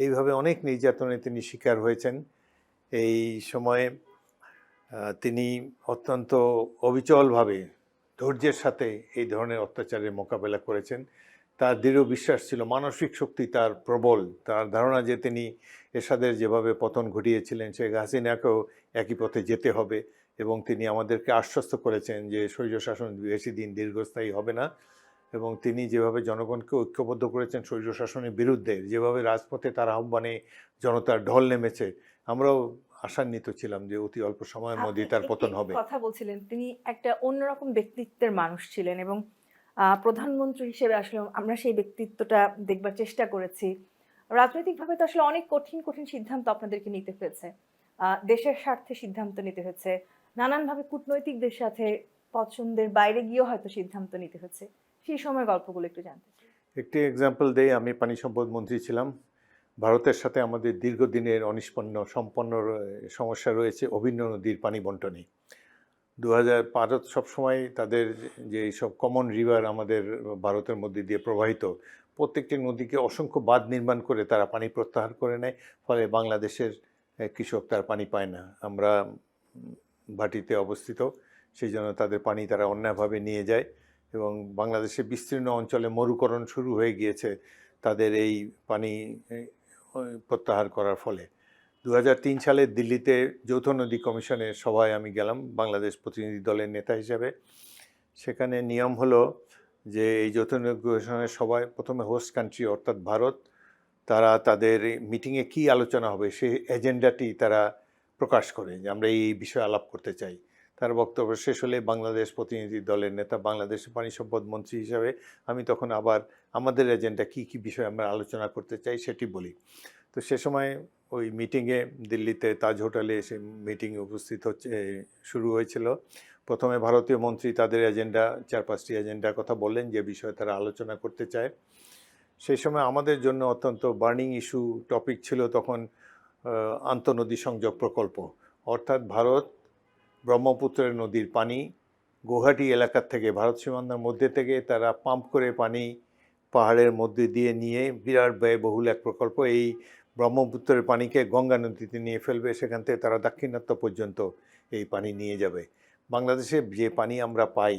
এইভাবে অনেক নির্যাতনে তিনি শিকার হয়েছেন। এই সময়ে তিনি অত্যন্ত অবিচলভাবে ধৈর্যের সাথে এই ধরনের অত্যাচারের মোকাবেলা করেছেন। তার দৃঢ় বিশ্বাস ছিল, মানসিক শক্তি তার প্রবল। তার ধারণা যে তিনি এরশাদের যেভাবে পতন ঘটিয়েছিলেন শেখ হাসিনাকেও একই পথে যেতে হবে, এবং তিনি আমাদেরকে আশ্বস্ত করেছেন যে স্বৈরশাসন বেশি দিন দীর্ঘস্থায়ী হবে না। এবং তিনি যেভাবে জনগণকে ঐক্যবদ্ধ করেছেন স্বৈরশাসনের বিরুদ্ধে, যেভাবে রাজপথে তার আহ্বানে জনতার ঢল নেমেছে, আমরাও আশান্বিত ছিলাম যে অতি অল্প সময়ের মধ্যেই তার পতন হবে। কথা বলছিলেন, তিনি একটা অন্যরকম ব্যক্তিত্বের মানুষ ছিলেন এবং প্রধানমন্ত্রী হিসেবে আসলে আমরা সেই ব্যক্তিত্বটা দেখবার চেষ্টা করেছি। রাজনৈতিকভাবে তো আসলে অনেক কঠিন কঠিন সিদ্ধান্ত আপনাদেরকে নিতে হয়েছে, দেশের স্বার্থে সিদ্ধান্ত নিতে হয়েছে, নানানভাবে কূটনৈতিকদের সাথে পছন্দের বাইরে গিয়েও হয়তো সিদ্ধান্ত নিতে হচ্ছে। সেই সময় গল্পগুলো একটু জানতে চাই। একটি এক্সাম্পল দেই, আমি পানি সম্পদ মন্ত্রী ছিলাম। ভারতের সাথে আমাদের দীর্ঘদিনের সম্পন্ন সমস্যা রয়েছে অভিন্ন নদীর পানি বন্টনে। ভারত সবসময় তাদের যে সব কমন রিভার আমাদের ভারতের মধ্যে দিয়ে প্রবাহিত, প্রত্যেকটি নদীকে অসংখ্য বাঁধ নির্মাণ করে তারা পানি প্রত্যাহার করে নেয়, ফলে বাংলাদেশের কৃষক তার পানি পায় না। আমরা ভাটিতে অবস্থিত, সেই জন্য তাদের পানি তারা অন্যায়ভাবে নিয়ে যায়, এবং বাংলাদেশের বিস্তীর্ণ অঞ্চলে মরুকরণ শুরু হয়ে গিয়েছে তাদের এই পানি প্রত্যাহার করার ফলে। 2003 সালে দিল্লিতে যৌথ নদী কমিশনের সভায় আমি গেলাম বাংলাদেশ প্রতিনিধি দলের নেতা হিসেবে। সেখানে নিয়ম হলো যে এই যৌথ নদী কমিশনের সভায় প্রথমে হোস্ট কান্ট্রি অর্থাৎ ভারত, তারা তাদের মিটিংয়ে কী আলোচনা হবে সেই এজেন্ডাটি তারা প্রকাশ করে যে আমরা এই বিষয়ে আলাপ করতে চাই। তার বক্তব্য শেষ হলে বাংলাদেশ প্রতিনিধি দলের নেতা, বাংলাদেশের পানি সম্পদ মন্ত্রী হিসাবে আমি তখন আবার আমাদের এজেন্ডা কী কী বিষয়ে আমরা আলোচনা করতে চাই সেটি বলি। তো সে সময় ওই মিটিংয়ে দিল্লিতে তাজ হোটেলে এসে মিটিংয়ে উপস্থিত শুরু হয়েছিল। প্রথমে ভারতীয় মন্ত্রী তাদের এজেন্ডা 4-5টি এজেন্ডার কথা বললেন যে বিষয়ে তারা আলোচনা করতে চায়। সেই সময় আমাদের জন্য অত্যন্ত বার্নিং ইস্যু টপিক ছিল তখন আন্তঃনদী সংযোগ প্রকল্প, অর্থাৎ ভারত ব্রহ্মপুত্রের নদীর পানি গৌহাটি এলাকার থেকে, ভারত সীমান্তের মধ্যে থেকে তারা পাম্প করে পানি পাহাড়ের মধ্যে দিয়ে নিয়ে বিরাট ব্যয়বহুল এক প্রকল্প, এই ব্রহ্মপুত্রের পানিকে গঙ্গা নদীতে নিয়ে ফেলবে, সেখান থেকে তারা দাক্ষিণাত্য পর্যন্ত এই পানি নিয়ে যাবে। বাংলাদেশে যে পানি আমরা পাই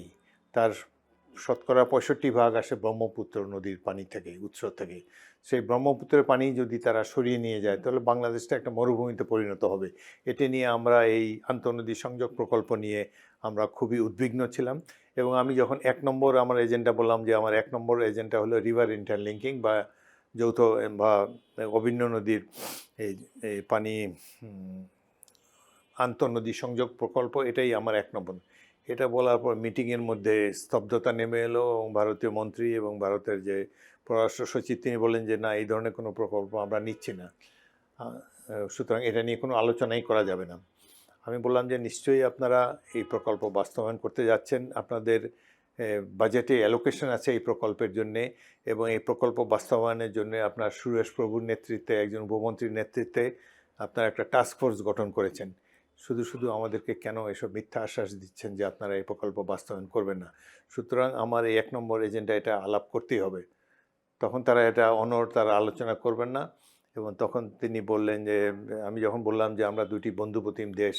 তার শতকরা 65% আসে ব্রহ্মপুত্র নদীর পানি থেকে, উৎস থেকে। সেই ব্রহ্মপুত্রের পানি যদি তারা সরিয়ে নিয়ে যায় তাহলে বাংলাদেশটা একটা মরুভূমিতে পরিণত হবে। এটি নিয়ে আমরা এই আন্তঃনদী সংযোগ প্রকল্প নিয়ে আমরা খুবই উদ্বিগ্ন ছিলাম। এবং আমি যখন 1 নম্বর আমার এজেন্ডা বললাম যে আমার 1 নম্বর এজেন্ডা হলো রিভার ইন্টারলিঙ্কিং বা যৌথ বা অভিন্ন নদীর এই পানি আন্তঃনদী সংযোগ প্রকল্প, এটাই আমার 1 নম্বর। এটা বলার পর মিটিংয়ের মধ্যে স্তব্ধতা নেমে এলো এবং ভারতীয় মন্ত্রী এবং ভারতের যে পররাষ্ট্র সচিব তিনি বলেন যে না, এই ধরনের কোনো প্রকল্প আমরা নিচ্ছি না, সুতরাং এটা নিয়ে কোনো আলোচনাই করা যাবে না। আমি বললাম যে নিশ্চয়ই আপনারা এই প্রকল্প বাস্তবায়ন করতে যাচ্ছেন, আপনাদের বাজেটে অ্যালোকেশন আছে এই প্রকল্পের জন্যে, এবং এই প্রকল্প বাস্তবায়নের জন্য আপনার সুরেশ প্রভুর নেতৃত্বে, একজন উপমন্ত্রীর নেতৃত্বে আপনারা একটা টাস্ক ফোর্স গঠন করেছেন। শুধু শুধু আমাদেরকে কেন এসব মিথ্যা আশ্বাস দিচ্ছেন যে আপনারা এই প্রকল্প বাস্তবায়ন করবেন না? সুতরাং আমার এই 1 নম্বর এজেন্ডা এটা আলাপ করতেই হবে। তখন তারা এটা তারা আলোচনা করবেন না। এবং তখন তিনি বললেন যে, আমি যখন বললাম যে আমরা দুটি বন্ধুপ্রতিম দেশ,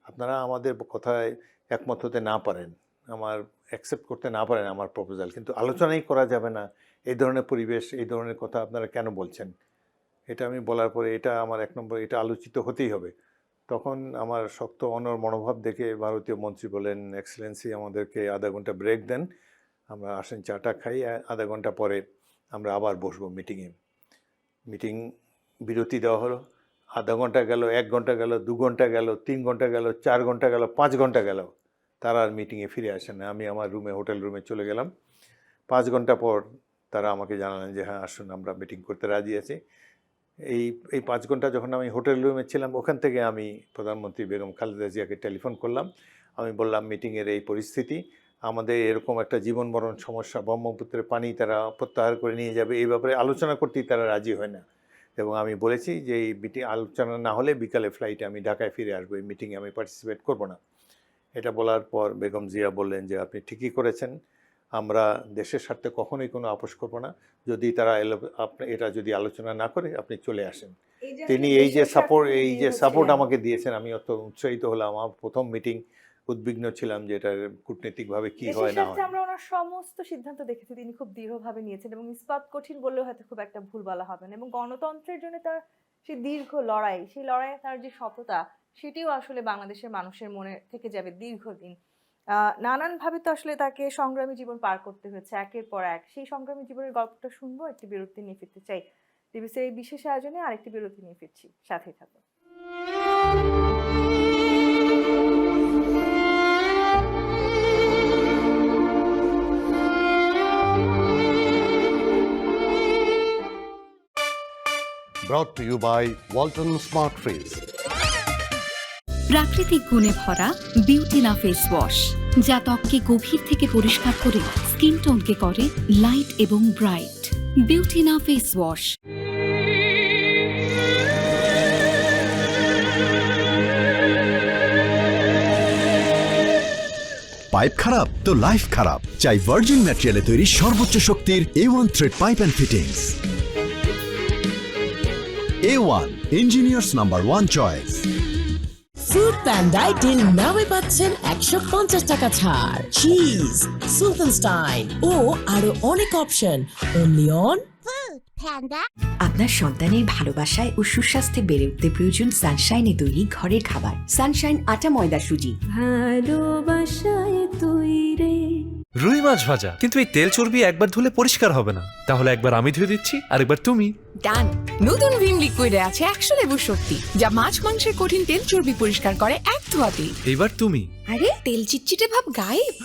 আপনারা আমাদের কথায় একমত হতে না পারেন, আমার অ্যাকসেপ্ট করতে না পারেন আমার প্রপোজাল, কিন্তু আলোচনাই করা যাবে না, এই ধরনের পরিবেশ, এই ধরনের কথা আপনারা কেন বলছেন? এটা আমি বলার পরে এটা আমার 1 নম্বর, এটা আলোচিত হতেই হবে। তখন আমার শক্ত অনড় মনোভাব দেখে ভারতীয় মন্ত্রী বলেন, এক্সেলেন্সি আমাদেরকে আধা ঘন্টা ব্রেক দেন, আমরা আসেন চাটা খাই, আধা ঘন্টা পরে আমরা আবার বসবো মিটিংয়ে। মিটিং বিরতি দেওয়া হলো, আধা ঘন্টা গেল, 1 ঘন্টা গেল, 2 ঘন্টা গেল, 3 ঘন্টা গেল, 4 ঘন্টা গেল, 5 ঘন্টা গেল, তারা আর মিটিংয়ে ফিরে আসেন না। আমি আমার রুমে, হোটেল রুমে চলে গেলাম। 5 ঘন্টা পর তারা আমাকে জানালেন যে হ্যাঁ আসুন, আমরা মিটিং করতে রাজি আছি। এই 5 ঘন্টা যখন আমি হোটেল রুমে ছিলাম, ওখান থেকে আমি প্রধানমন্ত্রী বেগম খালেদা জিয়াকে টেলিফোন করলাম। আমি বললাম মিটিংয়ের এই পরিস্থিতি, আমাদের এরকম একটা জীবন মরণ সমস্যা, ব্রহ্মপুত্রের পানি তারা প্রত্যাহার করে নিয়ে যাবে, এই ব্যাপারে আলোচনা করতেই তারা রাজি হয় না। এবং আমি বলেছি যে এই মিটিং আলোচনা না হলে বিকালে ফ্লাইটে আমি ঢাকায় ফিরে আসবো, এই মিটিংয়ে আমি পার্টিসিপেট করব না। এটা বলার পর বেগম জিয়া বললেন যে আপনি ঠিকই করেছেন, আমরা দেশের স্বার্থে কখনোই কোনো আপোষ করবো না, যদি তারা এটা যদি আলোচনা না করে আপনি চলে আসেন। তিনি এই যে সাপোর্ট আমাকে দিয়েছেন, আমি অত উৎসাহিত হলাম। আমার প্রথম মিটিং, উদ্বিগ্ন ছিলাম যে এটা কূটনীতিকভাবে কি হয় না হয়। আমরা ওনার সমস্ত সিদ্ধান্ত দেখেছি তিনি খুব দৃঢ়ভাবে নিয়েছেন, এবং ইস্পাত কঠিন বললেও হয়তো খুব একটা ভুল বলা হবে না। এবং গণতন্ত্রের জন্য তার সেই দীর্ঘ লড়াই, সেই লড়াইয়ে তার যে সততা, সেটিও আসলে বাংলাদেশের মানুষের মনে থেকে যাবে দীর্ঘদিন। নানানভাবে তো আসলে তাকে সংগ্রামী জীবন পার করতে হয়েছে একের পর এক। সেই সংগ্রামী জীবনের গল্পটা শুনবো, একটি বিরতি নিয়ে ফিরতে চাই। টিভিসির এই বিশেষ আয়োজনে আরেকটি বিরতি নিয়ে ফিরছি, সাথেই থাকুন। Brought to you by Walton Smart Freeze. প্রাকৃতিক গুণে ভরা বিউটিনা ফেস ওয়াশ, যা ত্বককে গভীর থেকে পরিষ্কার করে স্কিন টোনকে করে লাইট এবং ব্রাইট। বিউটিনা ফেস ওয়াশ। পাইপ খারাপ তো লাইফ খারাপ, চাই ভার্জিন ম্যাটেরিয়ালে তৈরি সর্বোচ্চ শক্তির A1 thread pipe and fittings. A1, engineers number 1 choice. Food প্যান্ডায় ডিল নামে পাচ্ছেন 150 টাকা ছাড়, চিজ, সুলতানস্টাইন ও আরো অনেক অপশন অনলি অন আপনার সন্তানের ভালোবাসায় ও সুস্বাস্থ্যে বেড়ে উঠতে প্রয়োজন সানশাইনে তৈরি ঘরের খাবার। সানশাইন আটা ময়দা সুজি। ভালোবাসায় তৈরি রুই মাছ ভাজা, কিন্তু এই তেল চর্বি একবার ধুলে পরিষ্কার হবে না, তাহলে একবার আমি ধুয়ে দিচ্ছি আর একবার তুমি। ডান। নতুন ভিম লিকুইডে আছে 100 লেবুর শক্তি, যা মাছ মাংসের কঠিন তেল চর্বি পরিষ্কার করে এক ধোয়াতেই। এইবার তুমি। আরে তেল চিটচিটে ভাব গায়েব।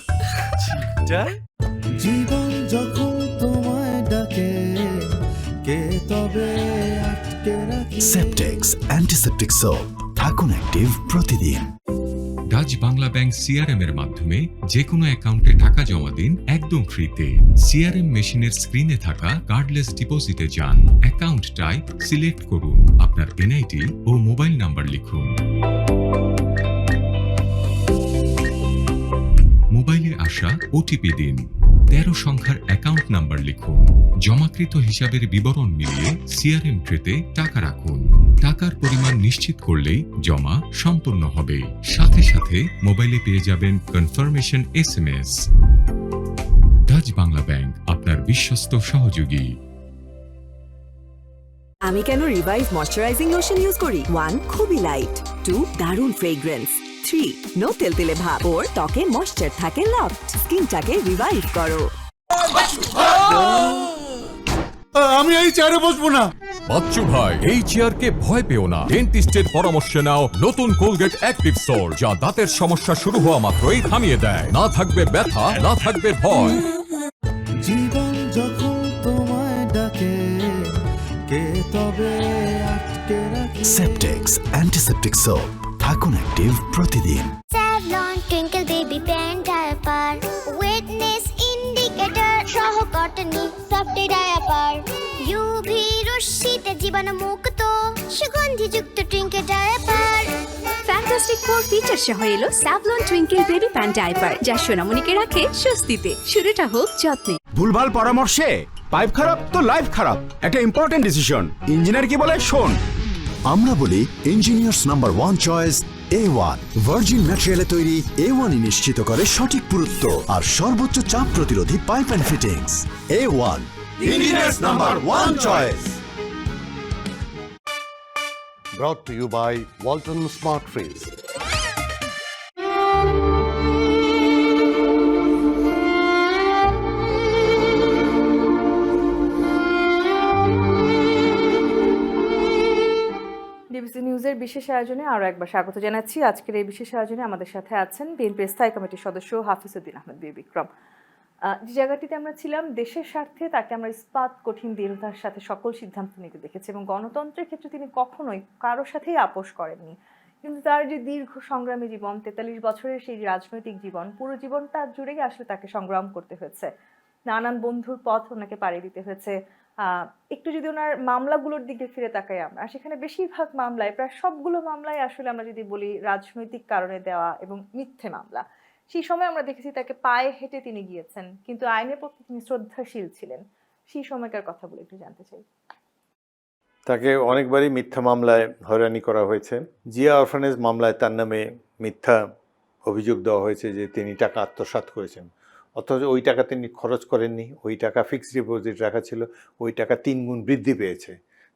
জীবন যখন তোমায় ডাকে, কে তবে আটকে রাখে? সেপটেক্স অ্যান্টিসেপটিক সোপ, থাকুন অ্যাক্টিভ প্রতিদিন। ডাচ বাংলা ব্যাংক সিআরএম এর মাধ্যমে যে কোনো অ্যাকাউন্টে টাকা জমা দিন একদম ফ্রিতে। সিআরএম মেশিনের স্ক্রিনে থাকা কার্ডলেস ডিপোজিটে যান, অ্যাকাউন্ট টাইপ সিলেক্ট করুন, আপনার এনআইডি ও মোবাইল নাম্বার লিখুন। মোবাইলে আসা ওটিপি দিন, 13 সংখ্যার অ্যাকাউন্ট নাম্বার লিখুন, জমাকৃত হিসাবের বিবরণ মিলিয়ে সিআরএম ট্রেতে টাকা রাখুন। টাকার পরিমাণ নিশ্চিত করলেই জমা সম্পূর্ণ হবে। সাথে সাথে মোবাইলে পেয়ে যাবেন confirmation SMS। Dutch Bangla bank, আপনার বিশ্বস্ত সহযোগী। আমি কেন রিভাইভ ময়শ্চারাইজিং লোশন ইউজ করি? 1, খুবই লাইট। 2, দারুণ ফ্রেগ্রেন্স। 3, নো তেলতেলে ভাব। 4, ত্বকে ময়শ্চার থাকে লকড। স্কিনটাকে রিভাইভ করো। আমি এই চেয়ারে বসবো না। বাচ্চু ভাই, এই চেয়ারকে ভয় পেও না। ডেন্টিস্টের পরামর্শ নাও নতুন কোলগেট অ্যাক্টিভ সোল, যা দাঁতের সমস্যা শুরু হওয়া মাত্রই থামিয়ে দেয়। না থাকবে ব্যথা, না থাকবে ভয়। জীবন যখন তোমায় ডাকে, কে তবে আটকে রাখে? সেপটেক্স অ্যান্টিসেপটিক সোপ, থাকুন অ্যাক্টিভ প্রতিদিন। Savlon Twinkle Baby Pen Diaper, Wetness Indicator সহ কটনি সফট ডায়াপার, UV রশ্মিতে জীবাণুমুক্ত সুগন্ধিযুক্ত টুইঙ্কেল ডায়াপার। ফ্যান্টাস্টিক 4 ফিচার সহ এলো Savlon twinkle baby pan diaper, যা সোনামণিকে রাখে স্বস্তিতে। শুরুটা হোক যত্নে। ভুলভাল পরামর্শে পাইপ খারাপ তো লাইফ খারাপ, একটা ইম্পর্টেন্ট ডিসিশন। ইঞ্জিনিয়ার কি বলে শোন। আমরা বলি engineers number 1 choice A1 virgin ম্যাটেরিয়ালে তৈরি A1 নিশ্চিত করে সঠিক পুরুত্ব আর সর্বোচ্চ চাপ প্রতিরোধী pipe and fittings. A1 engineers number 1 choice. Brought to you by Walton Smart Freeze. DBC নিউজের বিশেষ আয়োজনে আরও একবার স্বাগত জানাচ্ছি। আজকের এই বিশেষ আয়োজনে আমাদের সাথে আছেন বিএনপি স্থায়ী কমিটির সদস্য হাফিজউদ্দিন আহমেদ বীর বিক্রম। যে জায়গাটিতে আমরা ছিলাম, দেশের স্বার্থে তাকে আমরা ইস্পাত কঠিন দৃঢ়তার সাথে সকল সিদ্ধান্ত নিতে দেখেছি এবং গণতন্ত্রের ক্ষেত্রে তিনি কখনোই কারোর সাথেই আপোষ করেননি। কিন্তু তার যে দীর্ঘ সংগ্রামী জীবন, 43 বছরের সেই রাজনৈতিক জীবন, পুরো জীবনটা জুড়েই আসলে তাকে সংগ্রাম করতে হয়েছে। নানান বন্ধুর পথ ওনাকে পাড়ি দিতে হয়েছে। একটু যদি ওনার মামলাগুলোর দিকে ফিরে তাকাই আমরা, সেখানে বেশিরভাগ মামলায়, প্রায় সবগুলো মামলায় আসলে আমরা যদি বলি রাজনৈতিক কারণে দেওয়া এবং মিথ্যে মামলা। সেই সময় আমরা দেখেছি তাকে পায়ে হেঁটে তিনি গিয়েছেন, কিন্তু আইনের প্রতি তিনি শ্রদ্ধাশীল ছিলেন। সেই সময়কার কথা বলে একটু জানতে চাই। তাকে অনেকবারই মিথ্যা মামলায় হয়রানি করা হয়েছে। জিয়া অরফানেজ মামলায় তার নামে মিথ্যা অভিযোগ দেওয়া হয়েছে যে তিনি টাকা আত্মসাৎ করেছেন, অথচ ওই টাকা তিনি খরচ করেননি। ওই টাকা ফিক্সড ডিপোজিট রাখা ছিল, ওই টাকা 3 গুণ বৃদ্ধি পেয়েছে।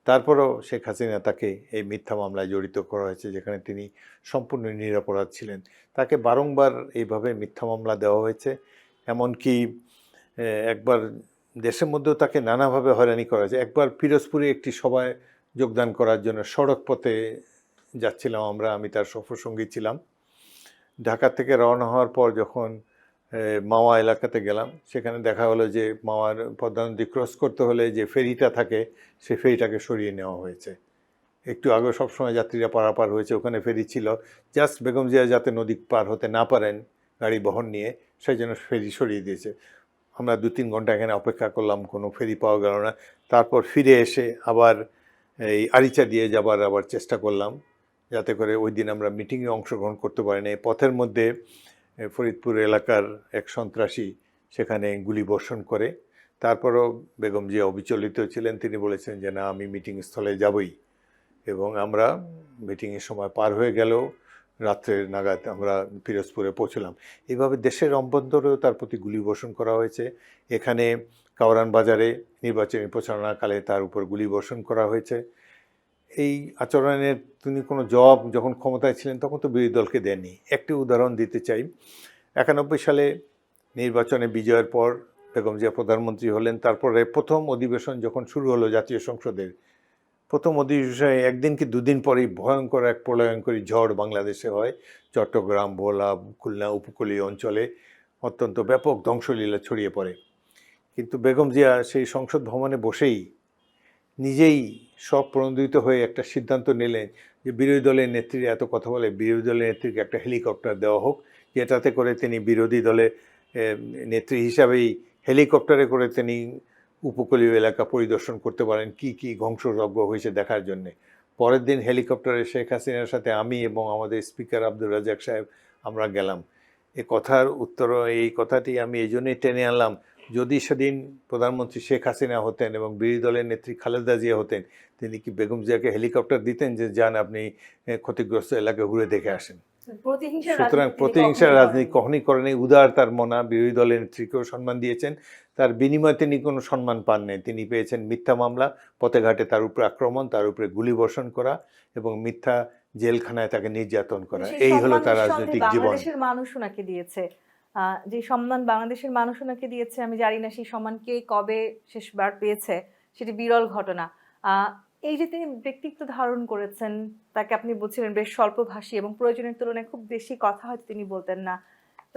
তারপরেও শেখ হাসিনা তাকে এই মিথ্যা মামলায় জড়িত করা হয়েছে, যেখানে তিনি সম্পূর্ণ নিরপরাধ ছিলেন। তাকে বারংবার এইভাবে মিথ্যা মামলা দেওয়া হয়েছে। এমনকি একবার দেশের মধ্যেও তাকে নানাভাবে হয়রানি করা হয়েছে। একবার পিরোজপুরে একটি সভায় যোগদান করার জন্য সড়ক পথে যাচ্ছিলাম আমরা, আমি তার সফরসঙ্গী ছিলাম। ঢাকা থেকে রওনা হওয়ার পর যখন মাওয়া এলাকাতে গেলাম, সেখানে দেখা হলো যে মাওয়ার পদ্মা নদী ক্রস করতে হলে যে ফেরিটা থাকে, সেই ফেরিটাকে সরিয়ে নেওয়া হয়েছে। একটু আগে সবসময় যাত্রীরা পারাপার হয়েছে, ওখানে ফেরি ছিল। জাস্ট বেগম জিয়া যাতে নদী পার হতে না পারেন গাড়ি বহন নিয়ে, সেই জন্য ফেরি সরিয়ে দিয়েছে। আমরা 2-3 ঘন্টা এখানে অপেক্ষা করলাম, কোনো ফেরি পাওয়া গেল না। তারপর ফিরে এসে আবার এই আরিচা দিয়ে যাবার চেষ্টা করলাম, যাতে করে ওই দিন আমরা মিটিংয়ে অংশগ্রহণ করতে পারিনি। পথের মধ্যে ফরিদপুর এলাকার এক সন্ত্রাসী সেখানে গুলি বর্ষণ করে। তারপরও বেগম জিয়া অবিচলিত ছিলেন, তিনি বলেছেন যে না, আমি মিটিং স্থলে যাবই। এবং আমরা মিটিংয়ের সময় পার হয়ে গেলেও রাত্রের নাগাদ আমরা পিরোজপুরে পৌঁছলাম। এইভাবে দেশের অভ্যন্তরেও তার প্রতি গুলি বর্ষণ করা হয়েছে। এখানে কাওরান বাজারে নির্বাচনী প্রচারণাকালে তার উপর গুলি বর্ষণ করা হয়েছে। এই আচরণের তিনি কোনো জবাব যখন ক্ষমতায় ছিলেন তখন তো বিরোধী দলকে দেননি। একটি উদাহরণ দিতে চাই। 91 সালে নির্বাচনে বিজয়ের পর বেগম জিয়া প্রধানমন্ত্রী হলেন। তারপরে প্রথম অধিবেশন যখন শুরু হলো জাতীয় সংসদের, প্রথম অধিবেশনে একদিন কি 2 দিন পরেই ভয়ঙ্কর এক প্রলয়ঙ্করী ঝড় বাংলাদেশে হয়। চট্টগ্রাম, ভোলা, খুলনা উপকূলীয় অঞ্চলে অত্যন্ত ব্যাপক ধ্বংসলীলা ছড়িয়ে পড়ে। কিন্তু বেগম জিয়া সেই সংসদ ভবনে বসেই নিজেই সব প্রণোদিত হয়ে একটা সিদ্ধান্ত নিলেন যে বিরোধী দলের নেত্রীরা এত কথা বলে, বিরোধী দলের নেত্রীকে একটা হেলিকপ্টার দেওয়া হোক, যেটাতে করে তিনি বিরোধী দলের নেত্রী হিসাবেই হেলিকপ্টারে করে তিনি উপকূলীয় এলাকা পরিদর্শন করতে পারেন, কি কি ধ্বংসযজ্ঞ হয়েছে দেখার জন্যে। পরের দিন হেলিকপ্টারে শেখ হাসিনার সাথে আমি এবং আমাদের স্পিকার আব্দুর রাজ্জাক সাহেব আমরা গেলাম। এই কথাটি আমি এই জন্যই টেনে আনলাম, যদি সেদিন প্রধানমন্ত্রী শেখ হাসিনা হতেন এবং বিরোধী দলের নেত্রী খালেদা জিয়া হতেন, তিনি কি বেগম জিয়াকে হেলিকপ্টার দিতেন যে যান আপনি ক্ষতিগ্রস্ত এলাকা ঘুরে দেখে আসেন? সুতরাং প্রতিহিংসার রাজনীতি কখনই করেনি। উদার তার মনা, বিরোধী দলের নেত্রীকেও সম্মান দিয়েছেন। তার বিনিময়ে তিনি কোনো সম্মান পাননি। তিনি পেয়েছেন মিথ্যা মামলা, পথে ঘাটে তার উপরে আক্রমণ, তার উপরে গুলি বর্ষণ করা এবং মিথ্যা জেলখানায় তাকে নির্যাতন করা। এই হলো তার রাজনৈতিক জীবন। বাংলাদেশের মানুষ ওনাকে দিয়েছে, যে সম্মান বাংলাদেশের মানুষ ওনাকে দিয়েছে, আমি জানি না সেই সম্মান কে কবে শেষবার পেয়েছে, সেটি বিরল ঘটনা। এই যে তিনি ব্যক্তিত্ব ধারণ করেছেন, তাকে আপনি বলছিলেন বেশ স্বল্পভাষী এবং প্রয়োজনের তুলনায় খুব বেশি কথা হয়তো তিনি বলতেন না।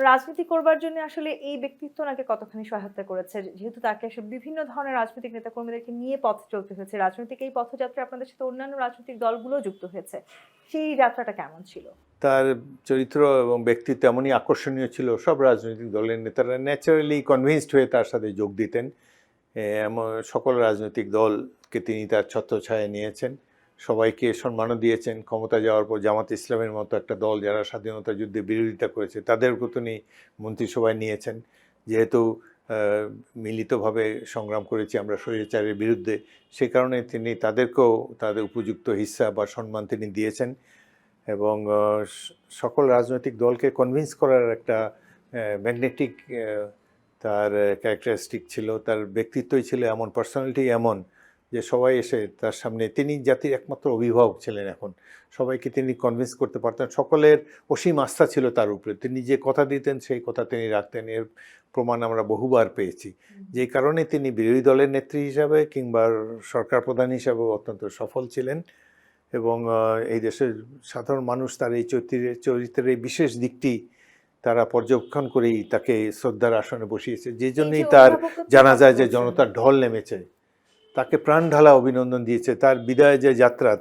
রাজনীতি করবার জন্য আসলে এই ব্যক্তিত্ব ওনাকে কতখানি সহায়তা করেছে, যেহেতু তাকে আসলে বিভিন্ন ধরনের রাজনৈতিক নেতাকর্মীদেরকে নিয়ে পথ চলতে হয়েছে, রাজনৈতিক এই পথযাত্রায় আপনাদের সাথে অন্যান্য রাজনৈতিক দলগুলো যুক্ত হয়েছে, সেই যাত্রাটা কেমন ছিল? তার চরিত্র এবং ব্যক্তিত্ব এমনই আকর্ষণীয় ছিল, সব রাজনৈতিক দলের নেতারা ন্যাচারালি কনভিন্সড হয়ে তার সাথে যোগ দিতেন। এমন সকল রাজনৈতিক দলকে তিনি তার ছত্রছায়ায় নিয়েছেন, সবাইকে সম্মানও দিয়েছেন। ক্ষমতা যাওয়ার পর জামাত ইসলামের মতো একটা দল যারা স্বাধীনতা যুদ্ধে বিরোধিতা করেছে, তাদেরকেও তিনি মন্ত্রিসভায় নিয়েছেন। যেহেতু মিলিতভাবে সংগ্রাম করেছি আমরা স্বৈরাচারের বিরুদ্ধে, সে কারণে তিনি তাদেরকেও তাদের উপযুক্ত হিস্সা বা সম্মান তিনি দিয়েছেন। এবং সকল রাজনৈতিক দলকে কনভিন্স করার একটা ম্যাগনেটিক তার ক্যারেক্টারিস্টিক ছিল, তার ব্যক্তিত্বই ছিল এমন, পার্সোনালিটি এমন যে সবাই এসে তার সামনে, তিনি জাতির একমাত্র অভিভাবক ছিলেন। এখন সবাইকে তিনি কনভিন্স করতে পারতেন, সকলের অসীম আস্থা ছিল তার উপরে। তিনি যে কথা দিতেন সেই কথা তিনি রাখতেন, এর প্রমাণ আমরা বহুবার পেয়েছি। যেই কারণে তিনি বিরোধী দলের নেত্রী হিসাবে কিংবা সরকার প্রধান হিসাবেও অত্যন্ত সফল ছিলেন এবং এই দেশের সাধারণ মানুষ তার এই চরিত্রের এই বিশেষ দিকটি তারা পর্যবেক্ষণ করেই তাকে শ্রদ্ধার আসনে বসিয়েছে, যে জন্যই তার জানা যায় যে জনতার ঢল নেমেছে, তাকে প্রাণ ঢালা অভিনন্দন দিয়েছে। তার বিদায় যে যাত্রা,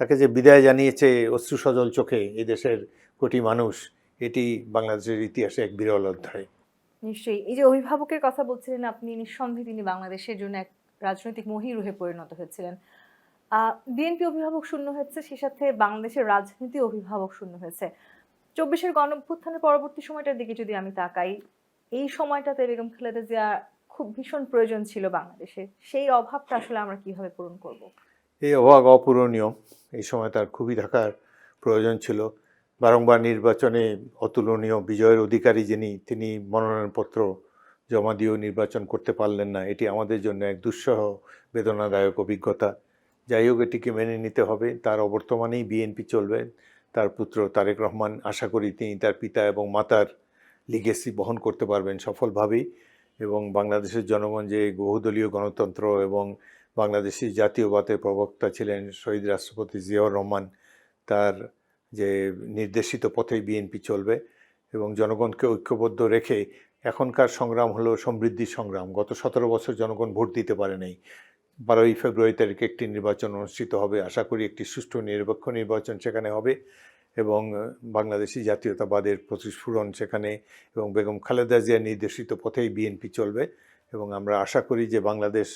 তাকে যে বিদায় জানিয়েছে অশ্রু সজল চোখে এই দেশের কোটি মানুষ, এটি বাংলাদেশের ইতিহাসে এক বিরল অধ্যায়। নিশ্চয়ই। এই যে অভিভাবকের কথা বলছিলেন আপনি, নিঃসন্দেহে তিনি বাংলাদেশের জন্য এক রাজনৈতিক মহীরুহে পরিণত হয়েছিলেন। বিএনপি অভিভাবক শূন্য হয়েছে, সে সাথে বাংলাদেশের রাজনীতি অভিভাবক শূন্য হয়েছে। 24-এর গণঅভ্যুত্থানের পরবর্তী সময়টার দিকে যদি আমি তাকাই, এই সময়টাতে বেগম খালেদা জিয়া খুব ভীষণ প্রয়োজন ছিল বাংলাদেশে। সেই অভাবটা আসলে আমরা কিভাবে পূরণ করব? এই অভাব অপূরণীয়। এই সময় তার খুবই থাকার প্রয়োজন ছিল। বারংবার নির্বাচনে অতুলনীয় বিজয়ের অধিকারী যিনি, তিনি মনোনয়নপত্র জমা দিয়েও নির্বাচন করতে পারলেন না। এটি আমাদের জন্য এক দুঃসহ বেদনাদায়ক অভিজ্ঞতা। যাই হোক, এটিকে মেনে নিতে হবে। তার অবর্তমানেই বিএনপি চলবে। তার পুত্র তারেক রহমান, আশা করি তিনি তার পিতা এবং মাতার লিগেসি বহন করতে পারবেন সফলভাবেই। এবং বাংলাদেশের জনগণ যে বহুদলীয় গণতন্ত্র এবং বাংলাদেশি জাতীয়বাদের প্রবক্তা ছিলেন শহীদ রাষ্ট্রপতি জিয়াউর রহমান, তার যে নির্দেশিত পথেই বিএনপি চলবে এবং জনগণকে ঐক্যবদ্ধ রেখে। এখনকার সংগ্রাম হলো সমৃদ্ধির সংগ্রাম। গত 17 বছর জনগণ ভোট দিতে পারে নাই। 12ই ফেব্রুয়ারি তারিখে একটি নির্বাচন অনুষ্ঠিত হবে। আশা করি একটি সুষ্ঠু নিরপেক্ষ নির্বাচন সেখানে হবে এবং বাংলাদেশি জাতীয়তাবাদের প্রতিস্ফুরণ সেখানে, এবং বেগম খালেদা জিয়ার নির্দেশিত পথেই বিএনপি চলবে। এবং আমরা আশা করি যে বাংলাদেশ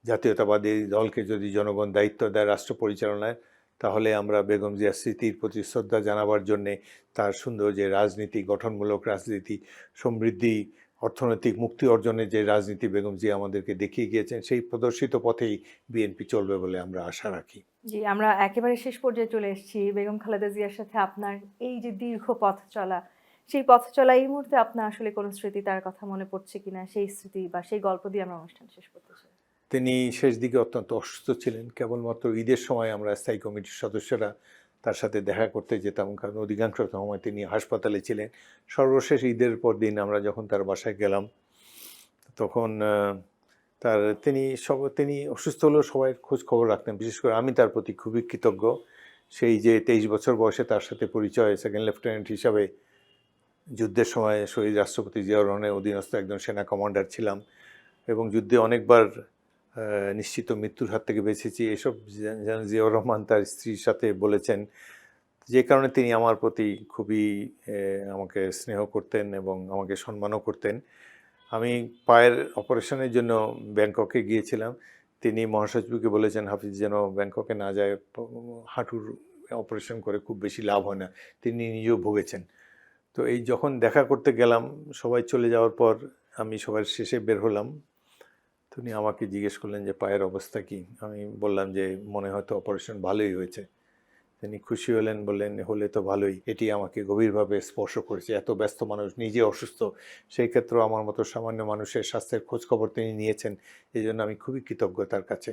জাতীয়তাবাদী দলকে যদি জনগণ দায়িত্ব দেয় রাষ্ট্র পরিচালনায়, তাহলে আমরা বেগম জিয়ার স্মৃতির প্রতি শ্রদ্ধা জানাবার জন্যে তার সুন্দর যে রাজনীতি, গঠনমূলক রাজনীতি, সমৃদ্ধি, অর্থনৈতিক মুক্তি অর্জনের যে রাজনীতি বেগম জিয়া আমাদেরকে দেখিয়ে গিয়েছেন, সেই প্রদর্শিত পথেই বিএনপি চলবে বলে আমরা আশা রাখি। জি, আমরা একেবারে শেষ পর্যায়ে চলে এসেছি। বেগম খালেদা জিয়ার সাথে আপনার এই যে দীর্ঘ পথ চলা, সেই পথ চলা এই মুহূর্তে আপনার আসলে কোনো স্মৃতি তার কথা মনে পড়ছে কিনা, সেই স্মৃতি বা সেই গল্প দিয়ে আমরা অনুষ্ঠান শেষ করতে চাই। তিনি শেষ দিকে অত্যন্ত অসুস্থ ছিলেন। কেবলমাত্র ঈদের সময় আমরা স্থায়ী কমিটির সদস্যরা তার সাথে দেখা করতে যেতাম, কারণ অধিকাংশ সময় তিনি হাসপাতালে ছিলেন। সর্বশেষ ঈদের পর দিন আমরা যখন তার বাসায় গেলাম, তখন তিনি অসুস্থ হলেও সবাই খোঁজ খবর রাখতেন। বিশেষ করে আমি তার প্রতি খুবই কৃতজ্ঞ। সেই যে 23 বছর বয়সে তার সাথে পরিচয়, সেকেন্ড লেফটেন্যান্ট হিসাবে যুদ্ধের সময় শহীদ রাষ্ট্রপতি জিয়াউর রহমানের অধীনস্থ একজন সেনা কমান্ডার ছিলাম এবং যুদ্ধে অনেকবার নিশ্চিত মৃত্যুর হাত থেকে বেঁচেছি। এসব জিয়াউর রহমান তার স্ত্রীর সাথে বলেছেন, যে কারণে তিনি আমার প্রতি খুবই আমাকে স্নেহ করতেন এবং আমাকে সম্মানও করতেন। আমি পায়ের অপারেশনের জন্য ব্যাংককে গিয়েছিলাম। তিনি মহাসচিবকে বলেছেন হাফিজ যেন ব্যাংককে না যায়, হাঁটুর অপারেশন করে খুব বেশি লাভ হয় না। তিনি নিজেও ভুগেছেন। তো এই যখন দেখা করতে গেলাম, সবাই চলে যাওয়ার পর আমি সবার শেষে বের হলাম। তিনি আমাকে জিজ্ঞেস করলেন যে পায়ের অবস্থা কি। আমি বললাম যে মনে হয়তো অপারেশন ভালোই হয়েছে। তিনি খুশি হলেন, বললেন হলে তো ভালোই। এটি আমাকে গভীরভাবে স্পর্শ করেছে। এত ব্যস্ত মানুষ, নিজে অসুস্থ, সেই ক্ষেত্রেও আমার মতো সামান্য মানুষের স্বাস্থ্যের খোঁজখবর তিনি নিয়েছেন। এই জন্য আমি খুবই কৃতজ্ঞ তার কাছে।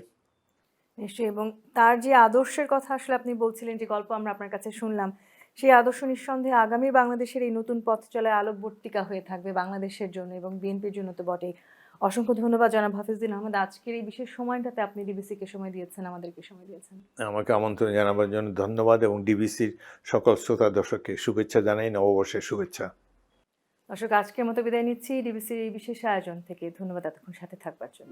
নিশ্চয়ই। এবং তার যে আদর্শের কথা আসলে আপনি বলছিলেন, যে গল্প আমরা আপনার কাছে শুনলাম, সেই আদর্শ নিঃসন্দেহে আগামী বাংলাদেশের এই নতুন পথ চলায় আলোকবর্তিকা হয়ে থাকবে বাংলাদেশের জন্য এবং বিএনপির জন্য তো বটেই। অসংখ্য ধন্যবাদ জনাব হাফিজুদ্দিন আহমেদ, আজকের এই বিশেষ সময়টাতে আপনি ডিবিসিকে সময় দিয়েছেন, আমাদেরকে সময় দিয়েছেন। আমাকে আমন্ত্রণ জানাবার জন্য ধন্যবাদ এবং ডিবিসির সকল শ্রোতা দর্শককে শুভেচ্ছা জানাই, নববর্ষের শুভেচ্ছা। দর্শক, আজকের মতো বিদায় নিচ্ছি ডিবিসির এই বিশেষ আয়োজন থেকে। ধন্যবাদ এতক্ষণ সাথে থাকবার জন্য।